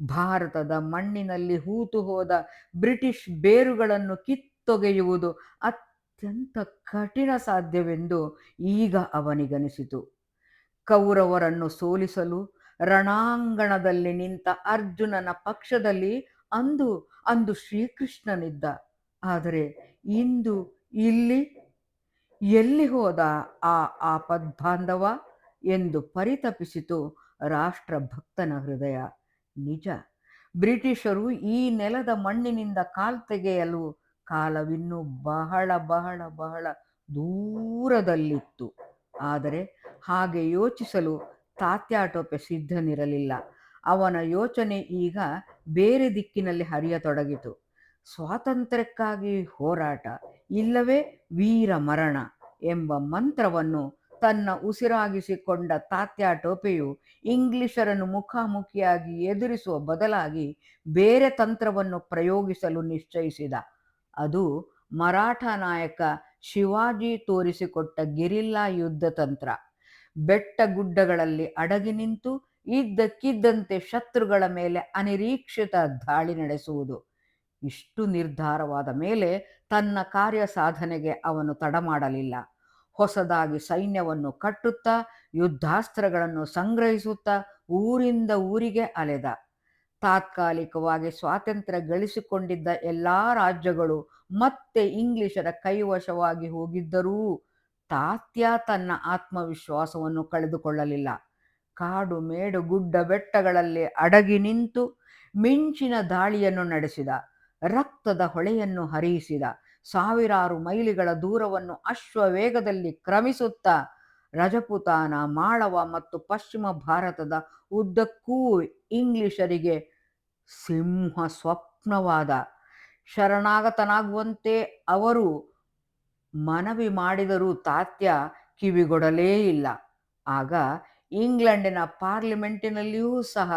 ಭಾರತದ ಮಣ್ಣಿನಲ್ಲಿ ಹೂತು ಹೋದ ಬ್ರಿಟಿಷ್ ಬೇರುಗಳನ್ನು ಕಿತ್ತೊಗೆಯುವುದು ಅತ್ಯಂತ ಕಠಿಣ ಸಾಧ್ಯವೆಂದು ಈಗ ಅವನಿಗನಿಸಿತು. ಕೌರವರನ್ನು ಸೋಲಿಸಲು ರಣಾಂಗಣದಲ್ಲಿ ನಿಂತ ಅರ್ಜುನನ ಪಕ್ಷದಲ್ಲಿ ಅಂದು ಶ್ರೀಕೃಷ್ಣನಿದ್ದ. ಆದರೆ ಇಂದು ಎಲ್ಲಿ ಹೋದ ಆ ಆಪದ್ಬಾಂಧವ ಎಂದು ಪರಿತಪಿಸಿತು ರಾಷ್ಟ್ರಭಕ್ತನ ಹೃದಯ. ನಿಜ, ಬ್ರಿಟಿಷರು ಈ ನೆಲದ ಮಣ್ಣಿನಿಂದ ಕಾಲ್ತೆಗೆಯಲು ಕಾಲವಿನ್ನೂ ಬಹಳ ಬಹಳ ಬಹಳ ದೂರದಲ್ಲಿತ್ತು. ಆದರೆ ಹಾಗೆ ಯೋಚಿಸಲು ತಾತ್ಯಾ ಟೋಪೆ ಸಿದ್ಧನಿರಲಿಲ್ಲ. ಅವನ ಯೋಚನೆ ಈಗ ಬೇರೆ ದಿಕ್ಕಿನಲ್ಲಿ ಹರಿಯತೊಡಗಿತು. ಸ್ವಾತಂತ್ರ್ಯಕ್ಕಾಗಿ ಹೋರಾಟ ಇಲ್ಲವೇ ವೀರ ಮರಣ ಎಂಬ ಮಂತ್ರವನ್ನು ತನ್ನ ಉಸಿರಾಗಿಸಿಕೊಂಡ ತಾತ್ಯಾ ಟೋಪೆಯು ಇಂಗ್ಲಿಷರನ್ನು ಮುಖಾಮುಖಿಯಾಗಿ ಎದುರಿಸುವ ಬದಲಾಗಿ ಬೇರೆ ತಂತ್ರವನ್ನು ಪ್ರಯೋಗಿಸಲು ನಿಶ್ಚಯಿಸಿದ. ಅದು ಮರಾಠ ನಾಯಕ ಶಿವಾಜಿ ತೋರಿಸಿಕೊಟ್ಟ ಗೆರಿಲ್ಲಾ ಯುದ್ಧ ತಂತ್ರ. ಬೆಟ್ಟ ಗುಡ್ಡಗಳಲ್ಲಿ ಅಡಗಿ ನಿಂತು ಇದ್ದಕ್ಕಿದ್ದಂತೆ ಶತ್ರುಗಳ ಮೇಲೆ ಅನಿರೀಕ್ಷಿತ ದಾಳಿ ನಡೆಸುವುದು. ಇಷ್ಟು ನಿರ್ಧಾರವಾದ ಮೇಲೆ ತನ್ನ ಕಾರ್ಯ ಸಾಧನೆಗೆ ಅವನು ತಡ ಮಾಡಲಿಲ್ಲ. ಹೊಸದಾಗಿ ಸೈನ್ಯವನ್ನು ಕಟ್ಟುತ್ತಾ ಯುದ್ಧಾಸ್ತ್ರಗಳನ್ನು ಸಂಗ್ರಹಿಸುತ್ತಾ ಊರಿಂದ ಊರಿಗೆ ಅಲೆದ. ತಾತ್ಕಾಲಿಕವಾಗಿ ಸ್ವಾತಂತ್ರ್ಯ ಗಳಿಸಿಕೊಂಡಿದ್ದ ಎಲ್ಲ ರಾಜ್ಯಗಳು ಮತ್ತೆ ಇಂಗ್ಲಿಷರ ಕೈವಶವಾಗಿ ಹೋಗಿದ್ದರೂ ತಾತ್ಯಾ ತನ್ನ ಆತ್ಮವಿಶ್ವಾಸವನ್ನು ಕಳೆದುಕೊಳ್ಳಲಿಲ್ಲ. ಕಾಡು ಮೇಡು ಗುಡ್ಡ ಬೆಟ್ಟಗಳಲ್ಲಿ ಅಡಗಿ ನಿಂತು ಮಿಂಚಿನ ದಾಳಿಯನ್ನು ನಡೆಸಿದ. ರಕ್ತದ ಹೊಳೆಯನ್ನು ಹರಿಯಿಸಿದ. ಸಾವಿರಾರು ಮೈಲಿಗಳ ದೂರವನ್ನು ಅಶ್ವವೇಗದಲ್ಲಿ ಕ್ರಮಿಸುತ್ತಾ ರಜಪುತಾನ, ಮಾಳವ ಮತ್ತು ಪಶ್ಚಿಮ ಭಾರತದ ಉದ್ದಕ್ಕೂ ಇಂಗ್ಲಿಷರಿಗೆ ಸಿಂಹ ಸ್ವಪ್ನವಾದ. ಶರಣಾಗತನಾಗುವಂತೆ ಅವರು ಮನವಿ ಮಾಡಿದರೂ ತಾತ್ಯ ಕಿವಿಗೊಡಲೇ ಇಲ್ಲ. ಆಗ ಇಂಗ್ಲೆಂಡಿನ ಪಾರ್ಲಿಮೆಂಟಿನಲ್ಲಿಯೂ ಸಹ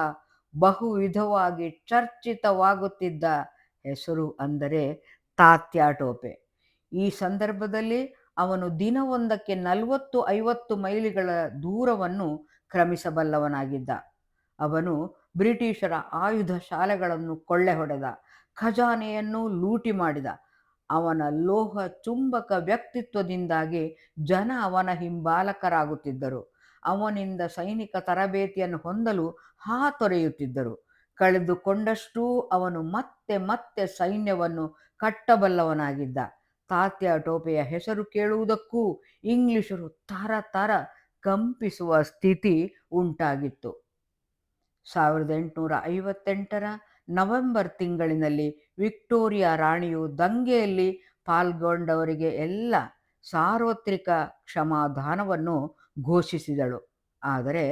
ಬಹುವಿಧವಾಗಿ ಚರ್ಚಿತವಾಗುತ್ತಿದ್ದ ಹೆಸರು ಅಂದರೆ ತಾತ್ಯ ಟೋಪೆ. ಈ ಸಂದರ್ಭದಲ್ಲಿ ಅವನು ದಿನವೊಂದಕ್ಕೆ 40-50 ಮೈಲಿಗಳ ದೂರವನ್ನು ಕ್ರಮಿಸಬಲ್ಲವನಾಗಿದ್ದ. ಅವನು ಬ್ರಿಟಿಷರ ಆಯುಧ ಶಾಲೆಗಳನ್ನು ಕೊಳ್ಳೆ ಹೊಡೆದ, ಖಜಾನೆಯನ್ನು ಲೂಟಿ ಮಾಡಿದ. ಅವನ ಲೋಹ ಚುಂಬಕ ವ್ಯಕ್ತಿತ್ವದಿಂದಾಗಿ ಜನ ಅವನ ಹಿಂಬಾಲಕರಾಗುತ್ತಿದ್ದರು. ಅವನಿಂದ ಸೈನಿಕ ತರಬೇತಿಯನ್ನು ಹೊಂದಲು ಹಾತೊರೆಯುತ್ತಿದ್ದರು. ಕಳೆದುಕೊಂಡಷ್ಟೂ ಅವನು ಮತ್ತೆ ಮತ್ತೆ ಸೈನ್ಯವನ್ನು ಕಟ್ಟಬಲ್ಲವನಾಗಿದ್ದ. ತಾತ್ಯ ಟೋಪೆಯ ಹೆಸರು ಕೇಳುವುದಕ್ಕೂ ಇಂಗ್ಲಿಷರು ತರ ಕಂಪಿಸುವ ಸ್ಥಿತಿ ಉಂಟಾಗಿತ್ತು. 1858ರ ನವೆಂಬರ್ ತಿಂಗಳಿನಲ್ಲಿ ವಿಕ್ಟೋರಿಯಾ ರಾಣಿಯು ದಂಗೆಯಲ್ಲಿ ಪಾಲ್ಗೊಂಡವರಿಗೆ ಎಲ್ಲ ಸಾರ್ವತ್ರಿಕ ಕ್ಷಮಾದಾನವನ್ನು ಘೋಷಿಸಿದಳು. ಆದರೆ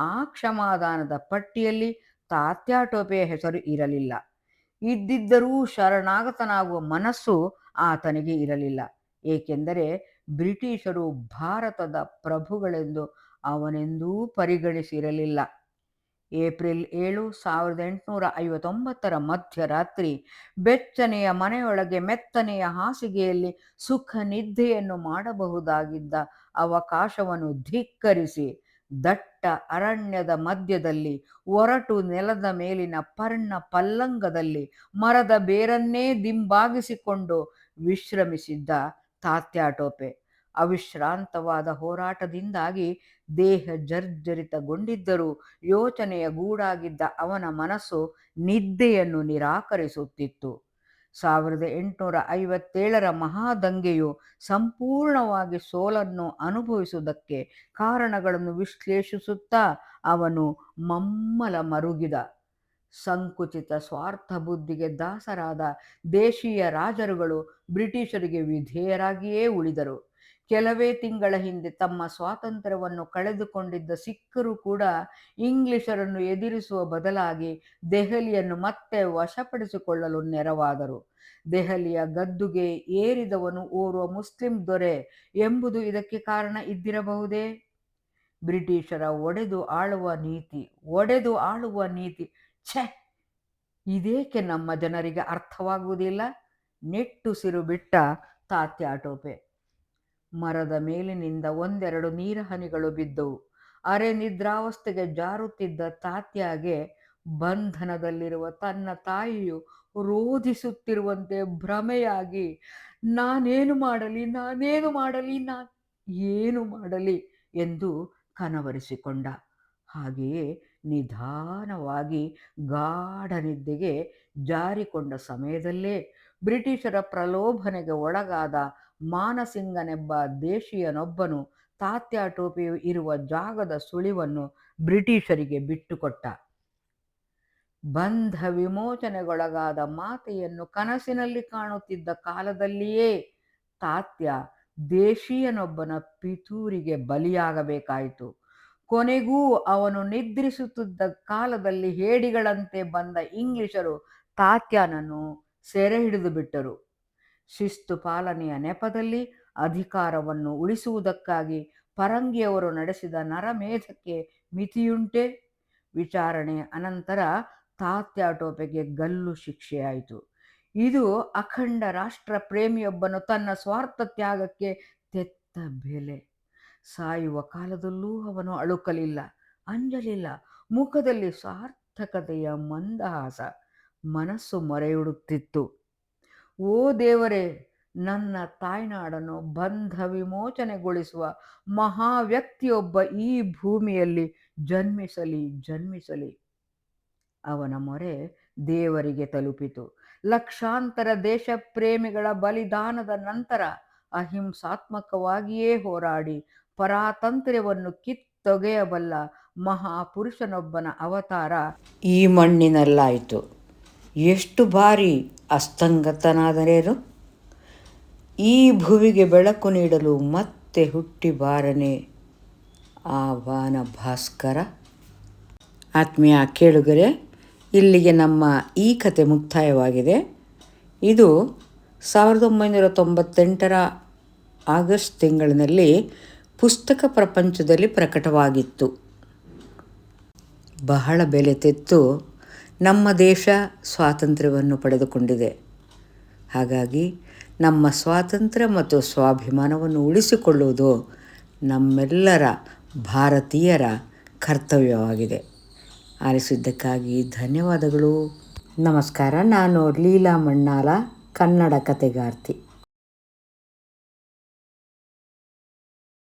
ಆ ಕ್ಷಮಾದಾನದ ಪಟ್ಟಿಯಲ್ಲಿ ತಾತ್ಯ ಟೋಪೆಯ ಹೆಸರು ಇರಲಿಲ್ಲ. ಇದ್ದಿದ್ದರೂ ಶರಣಾಗತನಾಗುವ ಮನಸ್ಸು ಆತನಿಗೆ ಇರಲಿಲ್ಲ. ಏಕೆಂದರೆ ಬ್ರಿಟಿಷರು ಭಾರತದ ಪ್ರಭುಗಳೆಂದು ಅವನೆಂದೂ ಪರಿಗಣಿಸಿರಲಿಲ್ಲ. ಏಪ್ರಿಲ್ 7, 1859ರ ಮಧ್ಯರಾತ್ರಿ ಬೆಚ್ಚನೆಯ ಮನೆಯೊಳಗೆ ಮೆತ್ತನೆಯ ಹಾಸಿಗೆಯಲ್ಲಿ ಸುಖ ನಿದ್ದೆಯನ್ನು ಮಾಡಬಹುದಾಗಿದ್ದ ಅವಕಾಶವನ್ನು ಧಿಕ್ಕರಿಸಿ ದಟ್ಟ ಅರಣ್ಯದ ಮಧ್ಯದಲ್ಲಿ ಒರಟು ನೆಲದ ಮೇಲಿನ ಪರ್ಣ ಪಲ್ಲಂಗದಲ್ಲಿ ಮರದ ಬೇರನ್ನೇ ದಿಂಬಾಗಿಸಿಕೊಂಡು ವಿಶ್ರಮಿಸಿದ್ದ ತಾತ್ಯ ಟೋಪೆ ಅವಿಶ್ರಾಂತವಾದ ಹೋರಾಟದಿಂದಾಗಿ ದೇಹ ಜರ್ಜರಿತಗೊಂಡಿದ್ದರೂ ಯೋಚನೆಯ ಗೂಡಾಗಿದ್ದ ಅವನ ಮನಸ್ಸು ನಿದ್ದೆಯನ್ನು ನಿರಾಕರಿಸುತ್ತಿತ್ತು. 1857ರ ಮಹಾದಂಗೆಯು ಸಂಪೂರ್ಣವಾಗಿ ಸೋಲನ್ನು ಅನುಭವಿಸುವುದಕ್ಕೆ ಕಾರಣಗಳನ್ನು ವಿಶ್ಲೇಷಿಸುತ್ತಾ ಅವನು ಮಮ್ಮಲ ಮರುಗಿದ. ಸಂಕುಚಿತ ಸ್ವಾರ್ಥ ಬುದ್ಧಿಗೆ ದಾಸರಾದ ದೇಶೀಯ ರಾಜರುಗಳು ಬ್ರಿಟಿಷರಿಗೆ ವಿಧೇಯರಾಗಿಯೇ ಉಳಿದರು. ಕೆಲವೇ ತಿಂಗಳ ಹಿಂದೆ ತಮ್ಮ ಸ್ವಾತಂತ್ರ್ಯವನ್ನು ಕಳೆದುಕೊಂಡಿದ್ದ ಸಿಖ್ಖರು ಕೂಡ ಇಂಗ್ಲಿಷರನ್ನು ಎದುರಿಸುವ ಬದಲಾಗಿ ದೆಹಲಿಯನ್ನು ಮತ್ತೆ ವಶಪಡಿಸಿಕೊಳ್ಳಲು ನೆರವಾದರು. ದೆಹಲಿಯ ಗದ್ದುಗೆ ಏರಿದವನು ಓರ್ವ ಮುಸ್ಲಿಂ ದೊರೆ ಎಂಬುದು ಇದಕ್ಕೆ ಕಾರಣ ಇದ್ದಿರಬಹುದೇ? ಬ್ರಿಟಿಷರ ಒಡೆದು ಆಳುವ ನೀತಿ ಛೆ, ಇದೇಕೆ ನಮ್ಮ ಜನರಿಗೆ ಅರ್ಥವಾಗುವುದಿಲ್ಲ? ನಿಟ್ಟುಸಿರು ಬಿಟ್ಟ ತಾತ್ಯ ಟೋಪೆ. ಮರದ ಮೇಲಿನಿಂದ ಒಂದೆರಡು ನೀರಹನಿಗಳು ಬಿದ್ದವು. ಅರೆ ನಿದ್ರಾವಸ್ಥೆಗೆ ಜಾರುತ್ತಿದ್ದ ತಾತ್ಯಾಗೆ ಬಂಧನದಲ್ಲಿರುವ ತನ್ನ ತಾಯಿಯು ರೋಧಿಸುತ್ತಿರುವಂತೆ ಭ್ರಮೆಯಾಗಿ ನಾನೇನು ಮಾಡಲಿ ಎಂದು ಕನವರಿಸಿಕೊಂಡ. ಹಾಗೆಯೇ ನಿಧಾನವಾಗಿ ಗಾಢ ನಿದ್ದೆಗೆ ಜಾರಿಕೊಂಡ ಸಮಯದಲ್ಲೇ ಬ್ರಿಟಿಷರ ಪ್ರಲೋಭನೆಗೆ ಒಳಗಾದ ಮಾನಸಿಂಗನೆಂಬ ದೇಶೀಯನೊಬ್ಬನು ತಾತ್ಯ ಟೋಪೆಯು ಇರುವ ಜಾಗದ ಸುಳಿವನ್ನು ಬ್ರಿಟಿಷರಿಗೆ ಬಿಟ್ಟುಕೊಟ್ಟ. ಬಂಧ ವಿಮೋಚನೆಗೊಳಗಾದ ಮಾತೆಯನ್ನು ಕನಸಿನಲ್ಲಿ ಕಾಣುತ್ತಿದ್ದ ಕಾಲದಲ್ಲಿಯೇ ತಾತ್ಯ ದೇಶೀಯನೊಬ್ಬನ ಪಿತೂರಿಗೆ ಬಲಿಯಾಗಬೇಕಾಯಿತು. ಕೊನೆಗೂ ಅವನು ನಿದ್ರಿಸುತ್ತಿದ್ದ ಕಾಲದಲ್ಲಿ ಹೇಡಿಗಳಂತೆ ಬಂದ ಇಂಗ್ಲಿಷರು ತಾತ್ಯನನ್ನು ಸೆರೆ ಹಿಡಿದು ಬಿಟ್ಟರು. ಶಿಸ್ತು ಪಾಲನೆಯ ನೆಪದಲ್ಲಿ ಅಧಿಕಾರವನ್ನು ಉಳಿಸುವುದಕ್ಕಾಗಿ ಪರಂಗಿಯವರು ನಡೆಸಿದ ನರಮೇಧಕ್ಕೆ ಮಿತಿಯುಂಟೆ? ವಿಚಾರಣೆಯ ಅನಂತರ ತಾತ್ಯ ಟೋಪೆಗೆ ಗಲ್ಲು ಶಿಕ್ಷೆಯಾಯಿತು. ಇದು ಅಖಂಡ ರಾಷ್ಟ್ರ ಪ್ರೇಮಿಯೊಬ್ಬನು ತನ್ನ ಸ್ವಾರ್ಥ ತ್ಯಾಗಕ್ಕೆ ತೆತ್ತ ಬೆಲೆ. ಸಾಯುವ ಕಾಲದಲ್ಲೂ ಅವನು ಅಳುಕಲಿಲ್ಲ, ಅಂಜಲಿಲ್ಲ. ಮುಖದಲ್ಲಿ ಸಾರ್ಥಕತೆಯ ಮಂದಹಾಸ. ಮನಸ್ಸು ಮೊರೆಯಿಡುತ್ತಿತ್ತು, ಓ ದೇವರೇ, ನನ್ನ ತಾಯ್ನಾಡನ್ನು ಬಂಧ ವಿಮೋಚನೆಗೊಳಿಸುವ ಮಹಾವ್ಯಕ್ತಿಯೊಬ್ಬ ಈ ಭೂಮಿಯಲ್ಲಿ ಜನ್ಮಿಸಲಿ. ಅವನ ಮೊರೆ ದೇವರಿಗೆ ತಲುಪಿತು. ಲಕ್ಷಾಂತರ ದೇಶ ಪ್ರೇಮಿಗಳ ಬಲಿದಾನದ ನಂತರ ಅಹಿಂಸಾತ್ಮಕವಾಗಿಯೇ ಹೋರಾಡಿ ಪರಾತಂತ್ರ್ಯವನ್ನು ಕಿತ್ತೊಗೆಯಬಲ್ಲ ಮಹಾಪುರುಷನೊಬ್ಬನ ಅವತಾರ ಈ ಮಣ್ಣಿನಲ್ಲಾಯಿತು. ಎಷ್ಟು ಬಾರಿ ಅಸ್ತಂಗತನಾದರೇನು? ಈ ಭುವಿಗೆ ಬೆಳಕು ನೀಡಲು ಮತ್ತೆ ಹುಟ್ಟಿ ಬಾರನೆ ಆ ವಾನ ಭಾಸ್ಕರ. ಆತ್ಮೀಯ ಕೇಳುಗರೆ, ಇಲ್ಲಿಗೆ ನಮ್ಮ ಈ ಕತೆ ಮುಕ್ತಾಯವಾಗಿದೆ. ಇದು 1998 ಆಗಸ್ಟ್ ತಿಂಗಳಿನಲ್ಲಿ ಪುಸ್ತಕ ಪ್ರಪಂಚದಲ್ಲಿ ಪ್ರಕಟವಾಗಿತ್ತು. ಬಹಳ ಬೆಲೆ ತೆತ್ತು ನಮ್ಮ ದೇಶ ಸ್ವಾತಂತ್ರ್ಯವನ್ನು ಪಡೆದುಕೊಂಡಿದೆ. ಹಾಗಾಗಿ ನಮ್ಮ ಸ್ವಾತಂತ್ರ್ಯ ಮತ್ತು ಸ್ವಾಭಿಮಾನವನ್ನು ಉಳಿಸಿಕೊಳ್ಳುವುದು ನಮ್ಮೆಲ್ಲರ ಭಾರತೀಯರ ಕರ್ತವ್ಯವಾಗಿದೆ. ಆಲಿಸಿದ್ದಕ್ಕಾಗಿ ಧನ್ಯವಾದಗಳು. ನಮಸ್ಕಾರ. ನಾನು ಲೀಲಾ ಮಣ್ಣಾಲ, ಕನ್ನಡ ಕತೆಗಾರ್ತಿ.